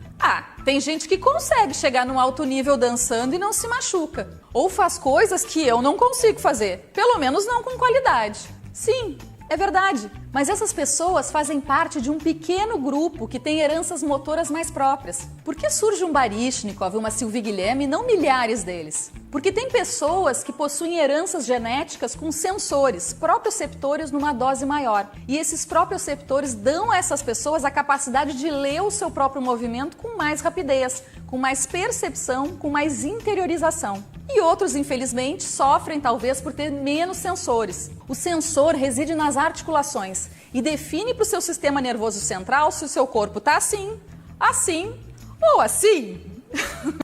tem gente que consegue chegar num alto nível dançando e não se machuca. Ou faz coisas que eu não consigo fazer, pelo menos não com qualidade. Sim, é verdade, mas essas pessoas fazem parte de um pequeno grupo que tem heranças motoras mais próprias. Por que surge um Baryshnikov, uma Sylvie Guilhem e não milhares deles? Porque tem pessoas que possuem heranças genéticas com sensores, proprioceptores numa dose maior. E esses proprioceptores dão a essas pessoas a capacidade de ler o seu próprio movimento com mais rapidez, com mais percepção, com mais interiorização. E outros, infelizmente, sofrem talvez por ter menos sensores. O sensor reside nas articulações e define para o seu sistema nervoso central se o seu corpo está assim, assim ou assim.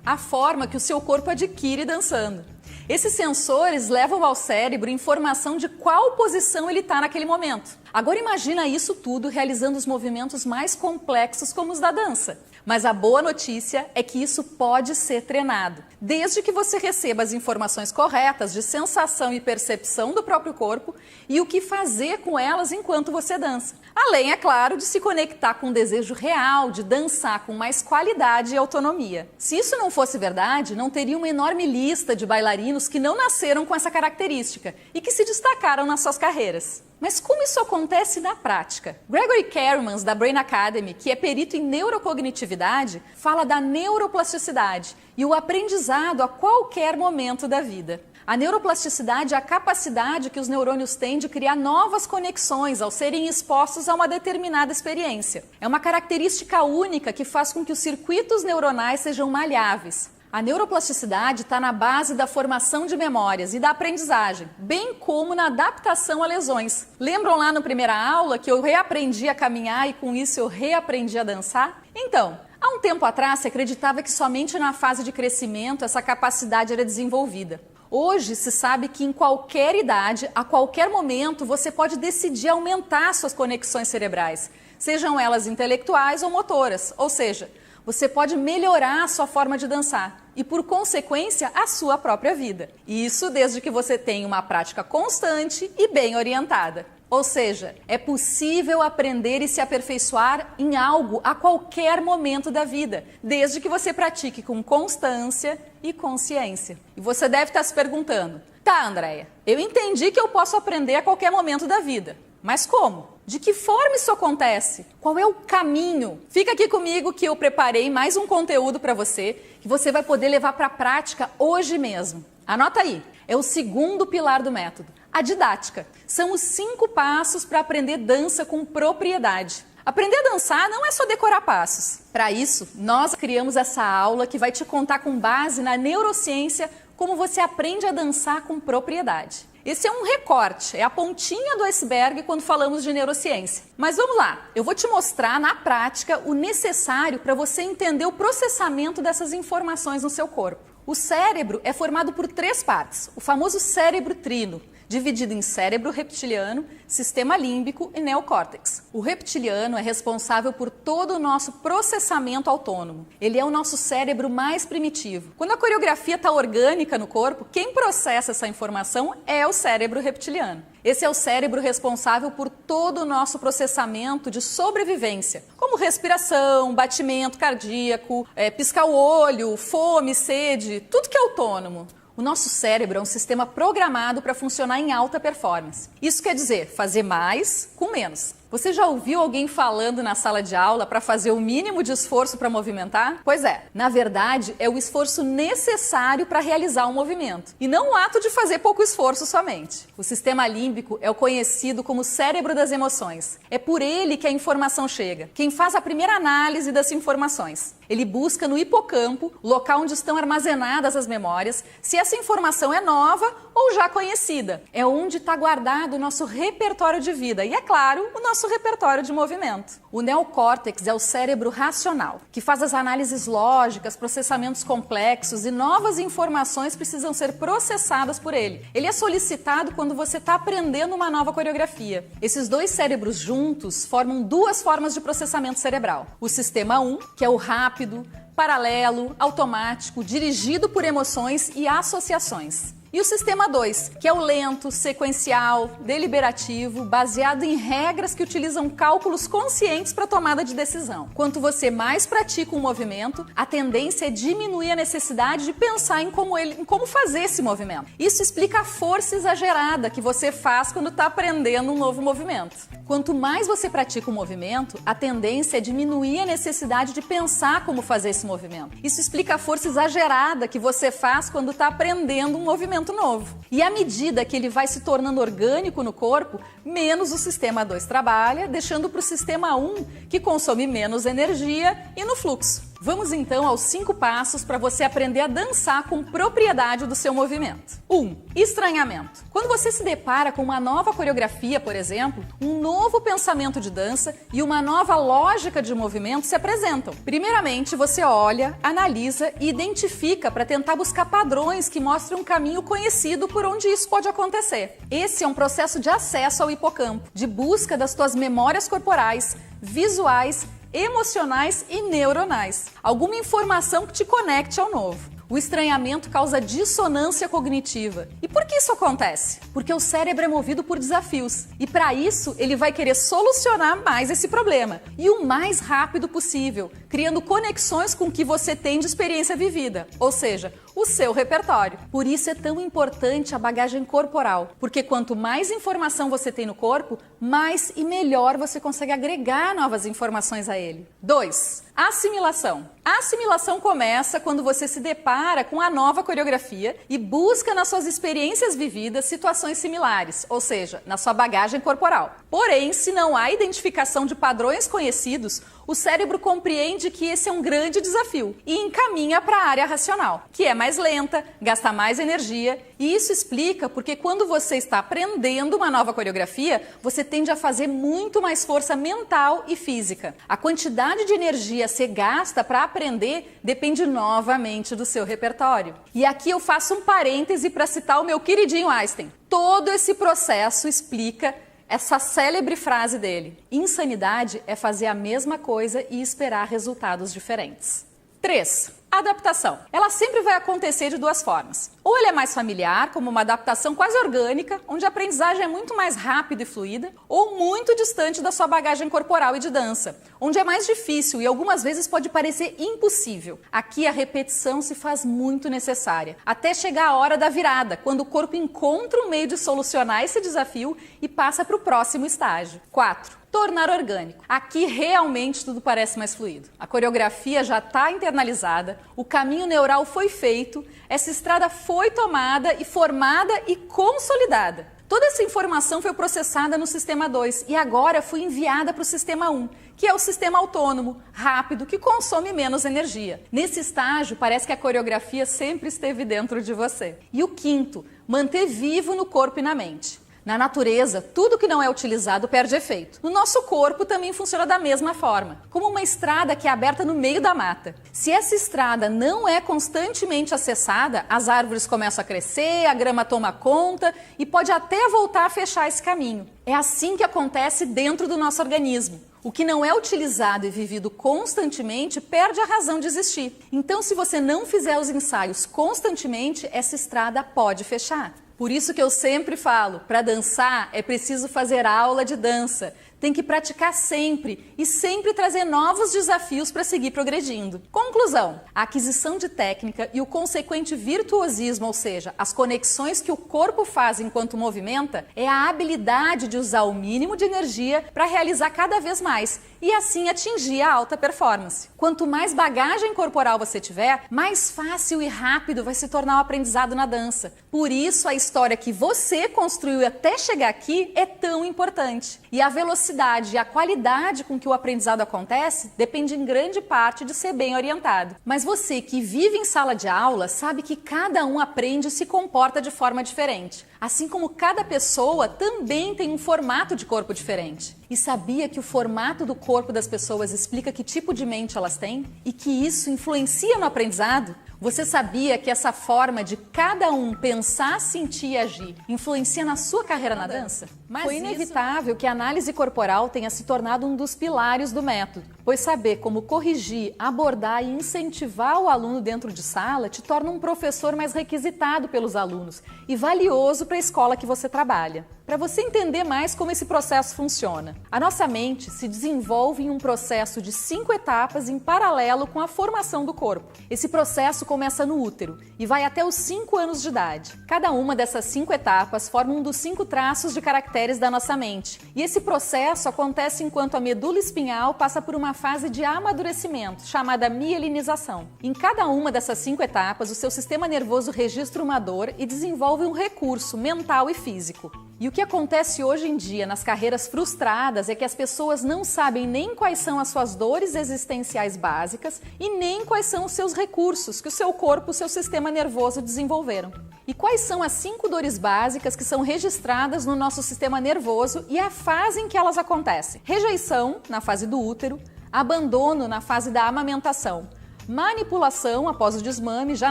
A forma que o seu corpo adquire dançando. Esses sensores levam ao cérebro informação de qual posição ele está naquele momento. Agora imagina isso tudo realizando os movimentos mais complexos como os da dança. Mas a boa notícia é que isso pode ser treinado, desde que você receba as informações corretas de sensação e percepção do próprio corpo e o que fazer com elas enquanto você dança. Além, é claro, de se conectar com o desejo real de dançar com mais qualidade e autonomia. Se isso não fosse verdade, não teria uma enorme lista de bailarinos que não nasceram com essa característica e que se destacaram nas suas carreiras. Mas como isso acontece na prática? Gregory Kermans, da Brain Academy, que é perito em neurocognitividade, fala da neuroplasticidade e o aprendizado a qualquer momento da vida. A neuroplasticidade é a capacidade que os neurônios têm de criar novas conexões ao serem expostos a uma determinada experiência. É uma característica única que faz com que os circuitos neuronais sejam maleáveis. A neuroplasticidade está na base da formação de memórias e da aprendizagem, bem como na adaptação a lesões. Lembram lá na primeira aula que eu reaprendi a caminhar e com isso eu reaprendi a dançar? Então, há um tempo atrás se acreditava que somente na fase de crescimento essa capacidade era desenvolvida. Hoje se sabe que em qualquer idade, a qualquer momento, você pode decidir aumentar suas conexões cerebrais, sejam elas intelectuais ou motoras, ou seja, você pode melhorar a sua forma de dançar e, por consequência, a sua própria vida. Isso desde que você tenha uma prática constante e bem orientada. Ou seja, é possível aprender e se aperfeiçoar em algo a qualquer momento da vida, desde que você pratique com constância e consciência. E você deve estar se perguntando, tá, Andréia, eu entendi que eu posso aprender a qualquer momento da vida, mas como? De que forma isso acontece? Qual é o caminho? Fica aqui comigo que eu preparei mais um conteúdo para você, que você vai poder levar para a prática hoje mesmo. Anota aí, é o segundo pilar do método, a didática. São os 5 passos para aprender dança com propriedade. Aprender a dançar não é só decorar passos. Para isso, nós criamos essa aula que vai te contar com base na neurociência como você aprende a dançar com propriedade. Esse é um recorte, é a pontinha do iceberg quando falamos de neurociência. Mas vamos lá, eu vou te mostrar na prática o necessário para você entender o processamento dessas informações no seu corpo. O cérebro é formado por 3 partes, o famoso cérebro trino, dividido em cérebro reptiliano, sistema límbico e neocórtex. O reptiliano é responsável por todo o nosso processamento autônomo. Ele é o nosso cérebro mais primitivo. Quando a coreografia está orgânica no corpo, quem processa essa informação é o cérebro reptiliano. Esse é o cérebro responsável por todo o nosso processamento de sobrevivência, como respiração, batimento cardíaco, piscar o olho, fome, sede, tudo que é autônomo. O nosso cérebro é um sistema programado para funcionar em alta performance. Isso quer dizer fazer mais com menos. Você já ouviu alguém falando na sala de aula para fazer o mínimo de esforço para movimentar? Pois é, na verdade é o esforço necessário para realizar um movimento e não o ato de fazer pouco esforço somente. O sistema límbico é o conhecido como cérebro das emoções. É por ele que a informação chega. Quem faz a primeira análise das informações. Ele busca no hipocampo, local onde estão armazenadas as memórias, se essa informação é nova ou já conhecida. É onde está guardado o nosso repertório de vida e, é claro, o nosso repertório de movimento. O neocórtex é o cérebro racional, que faz as análises lógicas, processamentos complexos e novas informações precisam ser processadas por ele. Ele é solicitado quando você está aprendendo uma nova coreografia. Esses 2 cérebros juntos formam 2 formas de processamento cerebral. O sistema 1, que é o rápido, paralelo, automático, dirigido por emoções e associações. E o sistema 2, que é o lento, sequencial, deliberativo, baseado em regras que utilizam cálculos conscientes para tomada de decisão. Quanto você mais pratica um movimento, a tendência é diminuir a necessidade de pensar em como fazer esse movimento. Isso explica a força exagerada que você faz quando está aprendendo um novo movimento. Quanto mais você pratica um movimento, a tendência é diminuir a necessidade de pensar como fazer esse movimento. Isso explica a força exagerada que você faz quando está aprendendo um movimento novo. E à medida que ele vai se tornando orgânico no corpo, menos o sistema 2 trabalha, deixando para o sistema 1, que consome menos energia e no fluxo. Vamos então aos 5 passos para você aprender a dançar com propriedade do seu movimento. 1. Estranhamento. Quando você se depara com uma nova coreografia, por exemplo, um novo pensamento de dança e uma nova lógica de movimento se apresentam. Primeiramente, você olha, analisa e identifica para tentar buscar padrões que mostrem um caminho conhecido por onde isso pode acontecer. Esse é um processo de acesso ao hipocampo, de busca das tuas memórias corporais, visuais, emocionais e neuronais. Alguma informação que te conecte ao novo. O estranhamento causa dissonância cognitiva. E por que isso acontece? Porque o cérebro é movido por desafios. E para isso, ele vai querer solucionar mais esse problema. E o mais rápido possível, criando conexões com o que você tem de experiência vivida. Ou seja, o seu repertório. Por isso é tão importante a bagagem corporal. Porque quanto mais informação você tem no corpo, mais e melhor você consegue agregar novas informações a ele. 2. Assimilação. A assimilação começa quando você se depara com a nova coreografia e busca nas suas experiências vividas situações similares, ou seja, na sua bagagem corporal. Porém, se não há identificação de padrões conhecidos, o cérebro compreende que esse é um grande desafio e encaminha para a área racional, que é mais lenta, gasta mais energia, e isso explica porque quando você está aprendendo uma nova coreografia, você tende a fazer muito mais força mental e física. A quantidade de energia a ser gasta para aprender depende novamente do seu repertório. E aqui eu faço um parêntese para citar o meu queridinho Einstein. Todo esse processo explica essa célebre frase dele: insanidade é fazer a mesma coisa e esperar resultados diferentes. 3. Adaptação. Ela sempre vai acontecer de 2 formas. Ou ela é mais familiar, como uma adaptação quase orgânica, onde a aprendizagem é muito mais rápida e fluida, ou muito distante da sua bagagem corporal e de dança, onde é mais difícil e algumas vezes pode parecer impossível. Aqui a repetição se faz muito necessária, até chegar a hora da virada, quando o corpo encontra um meio de solucionar esse desafio e passa para o próximo estágio. 4. tornar orgânico. Aqui realmente tudo parece mais fluido. A coreografia já está internalizada, o caminho neural foi feito, essa estrada foi tomada e formada e consolidada. Toda essa informação foi processada no sistema 2 e agora foi enviada para o sistema 1, que é o sistema autônomo, rápido, que consome menos energia. Nesse estágio, parece que a coreografia sempre esteve dentro de você. E o quinto, manter vivo no corpo e na mente. Na natureza, tudo que não é utilizado perde efeito. No nosso corpo também funciona da mesma forma, como uma estrada que é aberta no meio da mata. Se essa estrada não é constantemente acessada, as árvores começam a crescer, a grama toma conta e pode até voltar a fechar esse caminho. É assim que acontece dentro do nosso organismo. O que não é utilizado e vivido constantemente perde a razão de existir. Então, se você não fizer os ensaios constantemente, essa estrada pode fechar. Por isso que eu sempre falo, para dançar é preciso fazer aula de dança. Tem que praticar sempre e sempre trazer novos desafios para seguir progredindo. Conclusão, a aquisição de técnica e o consequente virtuosismo, ou seja, as conexões que o corpo faz enquanto movimenta, é a habilidade de usar o mínimo de energia para realizar cada vez mais e assim atingir a alta performance. Quanto mais bagagem corporal você tiver, mais fácil e rápido vai se tornar o aprendizado na dança. Por isso a história que você construiu até chegar aqui é tão importante. E a velocidade e a qualidade com que o aprendizado acontece depende em grande parte de ser bem orientado. Mas você que vive em sala de aula sabe que cada um aprende e se comporta de forma diferente. Assim como cada pessoa também tem um formato de corpo diferente. E sabia que o formato do corpo das pessoas explica que tipo de mente elas têm? E que isso influencia no aprendizado? Você sabia que essa forma de cada um pensar, sentir e agir influencia na sua carreira na dança? Mas foi inevitável que a análise corporal tenha se tornado um dos pilares do método, pois saber como corrigir, abordar e incentivar o aluno dentro de sala te torna um professor mais requisitado pelos alunos e valioso para a escola que você trabalha. Para você entender mais como esse processo funciona, a nossa mente se desenvolve em um processo de 5 etapas em paralelo com a formação do corpo. Esse processo começa no útero e vai até os 5 anos de idade. Cada uma dessas 5 etapas forma um dos 5 traços de caracteres da nossa mente. E esse processo acontece enquanto a medula espinhal passa por uma fase de amadurecimento, chamada mielinização. Em cada uma dessas 5 etapas, o seu sistema nervoso registra uma dor e desenvolve um recurso mental e físico. E o que acontece hoje em dia nas carreiras frustradas é que as pessoas não sabem nem quais são as suas dores existenciais básicas e nem quais são os seus recursos que o seu corpo, o seu sistema nervoso desenvolveram. E quais são as 5 dores básicas que são registradas no nosso sistema nervoso e a fase em que elas acontecem? Rejeição, na fase do útero, abandono na fase da amamentação, manipulação após o desmame, já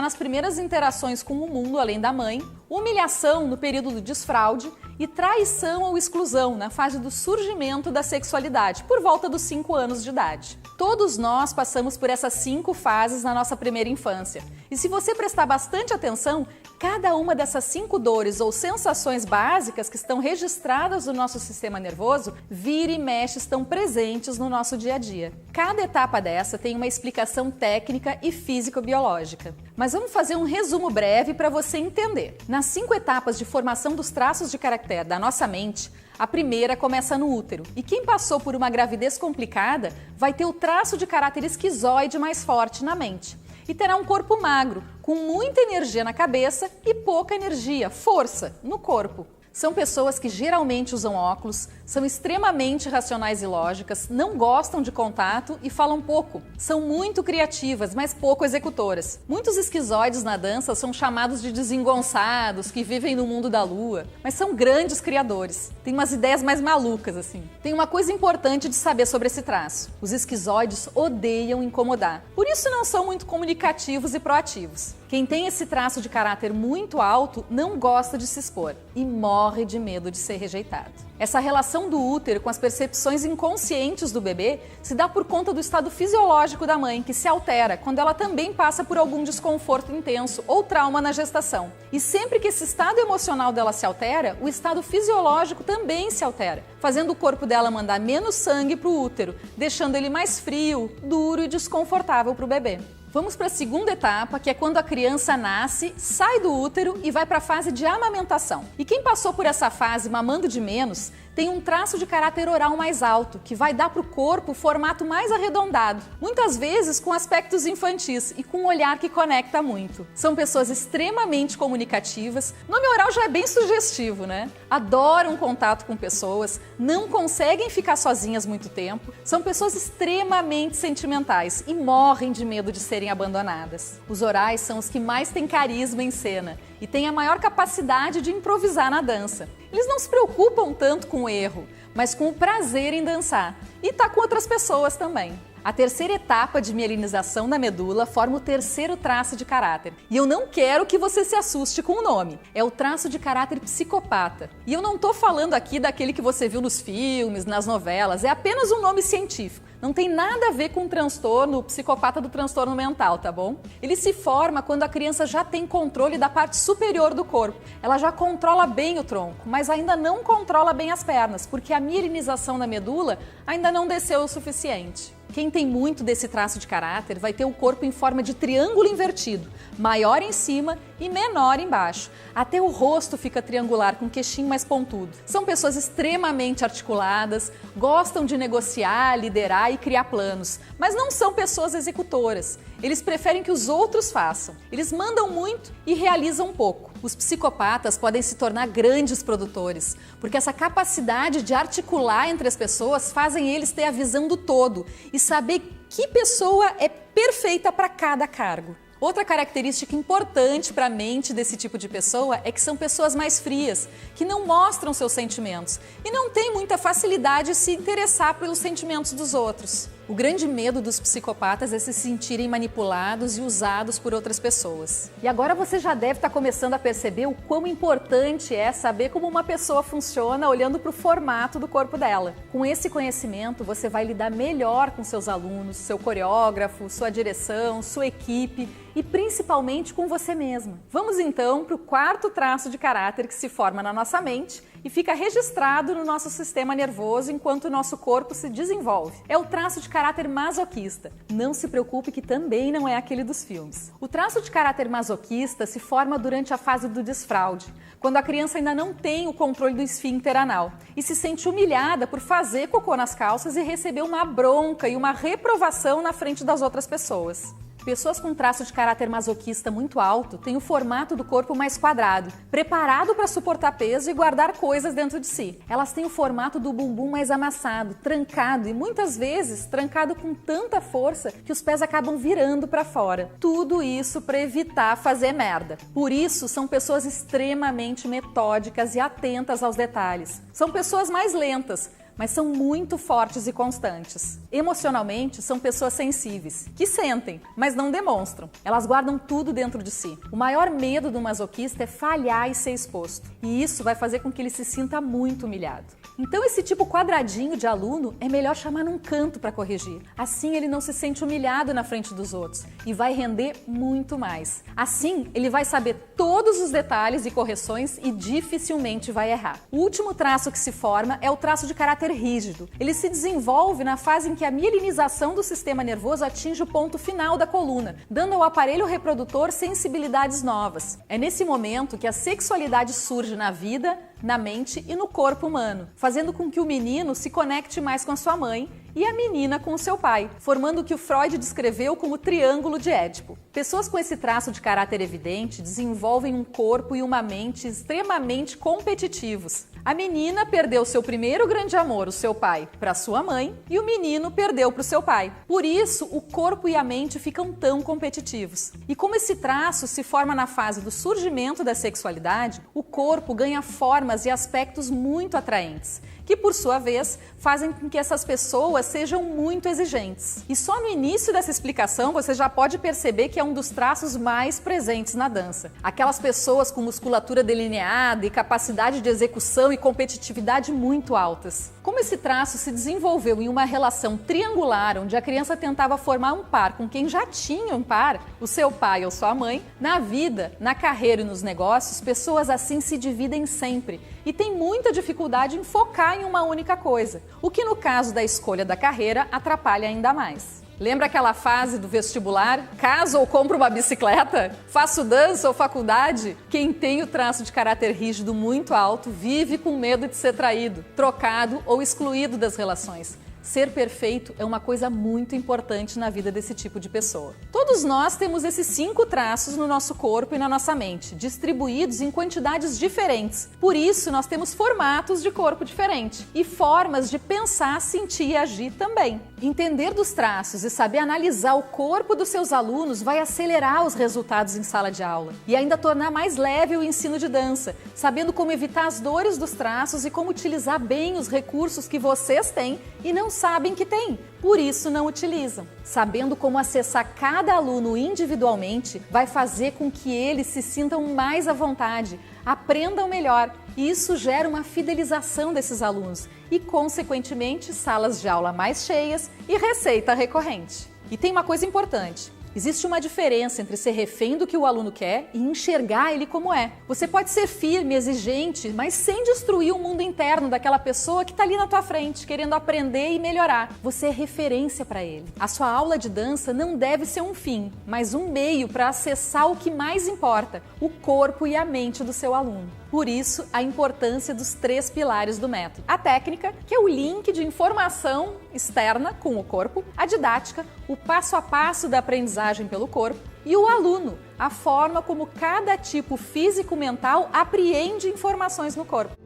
nas primeiras interações com o mundo além da mãe, humilhação no período do desfraude e traição ou exclusão na fase do surgimento da sexualidade, por volta dos 5 anos de idade. Todos nós passamos por essas 5 fases na nossa primeira infância. E se você prestar bastante atenção, cada uma dessas 5 dores ou sensações básicas que estão registradas no nosso sistema nervoso, vira e mexe, estão presentes no nosso dia a dia. Cada etapa dessa tem uma explicação técnica e físico-biológica. Mas vamos fazer um resumo breve para você entender. Nas 5 etapas de formação dos traços de caractere da nossa mente, a primeira começa no útero. E quem passou por uma gravidez complicada vai ter o traço de caráter esquizoide mais forte na mente. E terá um corpo magro, com muita energia na cabeça e pouca energia, força, no corpo. São pessoas que geralmente usam óculos, são extremamente racionais e lógicas, não gostam de contato e falam pouco. São muito criativas, mas pouco executoras. Muitos esquizoides na dança são chamados de desengonçados, que vivem no mundo da lua, mas são grandes criadores. Tem umas ideias mais malucas, assim. Tem uma coisa importante de saber sobre esse traço. Os esquizoides odeiam incomodar. Por isso não são muito comunicativos e proativos. Quem tem esse traço de caráter muito alto não gosta de se expor e morre de medo de ser rejeitado. Essa relação do útero com as percepções inconscientes do bebê se dá por conta do estado fisiológico da mãe, que se altera quando ela também passa por algum desconforto intenso ou trauma na gestação. E sempre que esse estado emocional dela se altera, o estado fisiológico também se altera, fazendo o corpo dela mandar menos sangue para o útero, deixando ele mais frio, duro e desconfortável para o bebê. Vamos para a segunda etapa, que é quando a criança nasce, sai do útero e vai para a fase de amamentação. E quem passou por essa fase mamando de menos, tem um traço de caráter oral mais alto, que vai dar para o corpo o formato mais arredondado, muitas vezes com aspectos infantis e com um olhar que conecta muito. São pessoas extremamente comunicativas, nome oral já é bem sugestivo, né? Adoram contato com pessoas, não conseguem ficar sozinhas muito tempo, são pessoas extremamente sentimentais e morrem de medo de serem abandonadas. Os orais são os que mais têm carisma em cena e têm a maior capacidade de improvisar na dança. Eles não se preocupam tanto com o erro, mas com o prazer em dançar e estar com outras pessoas também. A terceira etapa de mielinização da medula forma o terceiro traço de caráter. E eu não quero que você se assuste com o nome. É o traço de caráter psicopata. E eu não estou falando aqui daquele que você viu nos filmes, nas novelas. É apenas um nome científico. Não tem nada a ver com o transtorno, o psicopata do transtorno mental, tá bom? Ele se forma quando a criança já tem controle da parte superior do corpo. Ela já controla bem o tronco, mas ainda não controla bem as pernas, porque a mielinização da medula ainda não desceu o suficiente. Quem tem muito desse traço de caráter vai ter o corpo em forma de triângulo invertido, maior em cima e menor embaixo. Até o rosto fica triangular, com queixinho mais pontudo. São pessoas extremamente articuladas, gostam de negociar, liderar e criar planos, mas não são pessoas executoras. Eles preferem que os outros façam. Eles mandam muito e realizam pouco. Os psicopatas podem se tornar grandes produtores, porque essa capacidade de articular entre as pessoas fazem eles ter a visão do todo e saber que pessoa é perfeita para cada cargo. Outra característica importante para a mente desse tipo de pessoa é que são pessoas mais frias, que não mostram seus sentimentos e não têm muita facilidade de se interessar pelos sentimentos dos outros. O grande medo dos psicopatas é se sentirem manipulados e usados por outras pessoas. E agora você já deve estar começando a perceber o quão importante é saber como uma pessoa funciona olhando para o formato do corpo dela. Com esse conhecimento, você vai lidar melhor com seus alunos, seu coreógrafo, sua direção, sua equipe e principalmente com você mesma. Vamos então para o quarto traço de caráter que se forma na nossa mente e fica registrado no nosso sistema nervoso enquanto o nosso corpo se desenvolve. É o traço de caráter masoquista. Não se preocupe que também não é aquele dos filmes. O traço de caráter masoquista se forma durante a fase do desfraude, quando a criança ainda não tem o controle do esfíncter anal e se sente humilhada por fazer cocô nas calças e receber uma bronca e uma reprovação na frente das outras pessoas. Pessoas com traço de caráter masoquista muito alto têm o formato do corpo mais quadrado, preparado para suportar peso e guardar coisas dentro de si. Elas têm o formato do bumbum mais amassado, trancado e muitas vezes trancado com tanta força que os pés acabam virando para fora. Tudo isso para evitar fazer merda. Por isso, são pessoas extremamente metódicas e atentas aos detalhes. São pessoas mais lentas, mas são muito fortes e constantes. Emocionalmente, são pessoas sensíveis, que sentem, mas não demonstram. Elas guardam tudo dentro de si. O maior medo do masoquista é falhar e ser exposto. E isso vai fazer com que ele se sinta muito humilhado. Então esse tipo quadradinho de aluno é melhor chamar num canto para corrigir. Assim ele não se sente humilhado na frente dos outros e vai render muito mais. Assim ele vai saber todos os detalhes e correções e dificilmente vai errar. O último traço que se forma é o traço de caráter rígido. Ele se desenvolve na fase em que a mielinização do sistema nervoso atinge o ponto final da coluna, dando ao aparelho reprodutor sensibilidades novas. É nesse momento que a sexualidade surge na vida, na mente e no corpo humano, fazendo com que o menino se conecte mais com a sua mãe e a menina com o seu pai, formando o que o Freud descreveu como triângulo de Édipo. Pessoas com esse traço de caráter evidente desenvolvem um corpo e uma mente extremamente competitivos. A menina perdeu seu primeiro grande amor, o seu pai, para sua mãe, e o menino perdeu para o seu pai. Por isso, o corpo e a mente ficam tão competitivos. E como esse traço se forma na fase do surgimento da sexualidade, o corpo ganha formas e aspectos muito atraentes, que por sua vez fazem com que essas pessoas sejam muito exigentes. E só no início dessa explicação você já pode perceber que é um dos traços mais presentes na dança. Aquelas pessoas com musculatura delineada e capacidade de execução e competitividade muito altas. Como esse traço se desenvolveu em uma relação triangular, onde a criança tentava formar um par com quem já tinha um par, o seu pai ou sua mãe, na vida, na carreira e nos negócios, pessoas assim se dividem sempre e têm muita dificuldade em focar em uma única coisa, o que no caso da escolha da carreira atrapalha ainda mais. Lembra aquela fase do vestibular? Caso ou compro uma bicicleta? Faço dança ou faculdade? Quem tem o traço de caráter rígido muito alto vive com medo de ser traído, trocado ou excluído das relações. Ser perfeito é uma coisa muito importante na vida desse tipo de pessoa. Todos nós temos esses 5 traços no nosso corpo e na nossa mente, distribuídos em quantidades diferentes. Por isso, nós temos formatos de corpo diferente e formas de pensar, sentir e agir também. Entender dos traços e saber analisar o corpo dos seus alunos vai acelerar os resultados em sala de aula e ainda tornar mais leve o ensino de dança, sabendo como evitar as dores dos traços e como utilizar bem os recursos que vocês têm e não sabem que têm, por isso não utilizam. Sabendo como acessar cada aluno individualmente vai fazer com que eles se sintam mais à vontade, aprendam melhor e isso gera uma fidelização desses alunos e, consequentemente, salas de aula mais cheias e receita recorrente. E tem uma coisa importante. Existe uma diferença entre ser refém do que o aluno quer e enxergar ele como é. Você pode ser firme, exigente, mas sem destruir o mundo interno daquela pessoa que está ali na tua frente, querendo aprender e melhorar. Você é referência para ele. A sua aula de dança não deve ser um fim, mas um meio para acessar o que mais importa, o corpo e a mente do seu aluno. Por isso, a importância dos 3 pilares do método. A técnica, que é o link de informação externa com o corpo, a didática, o passo a passo da aprendizagem pelo corpo, e o aluno, a forma como cada tipo físico-mental apreende informações no corpo.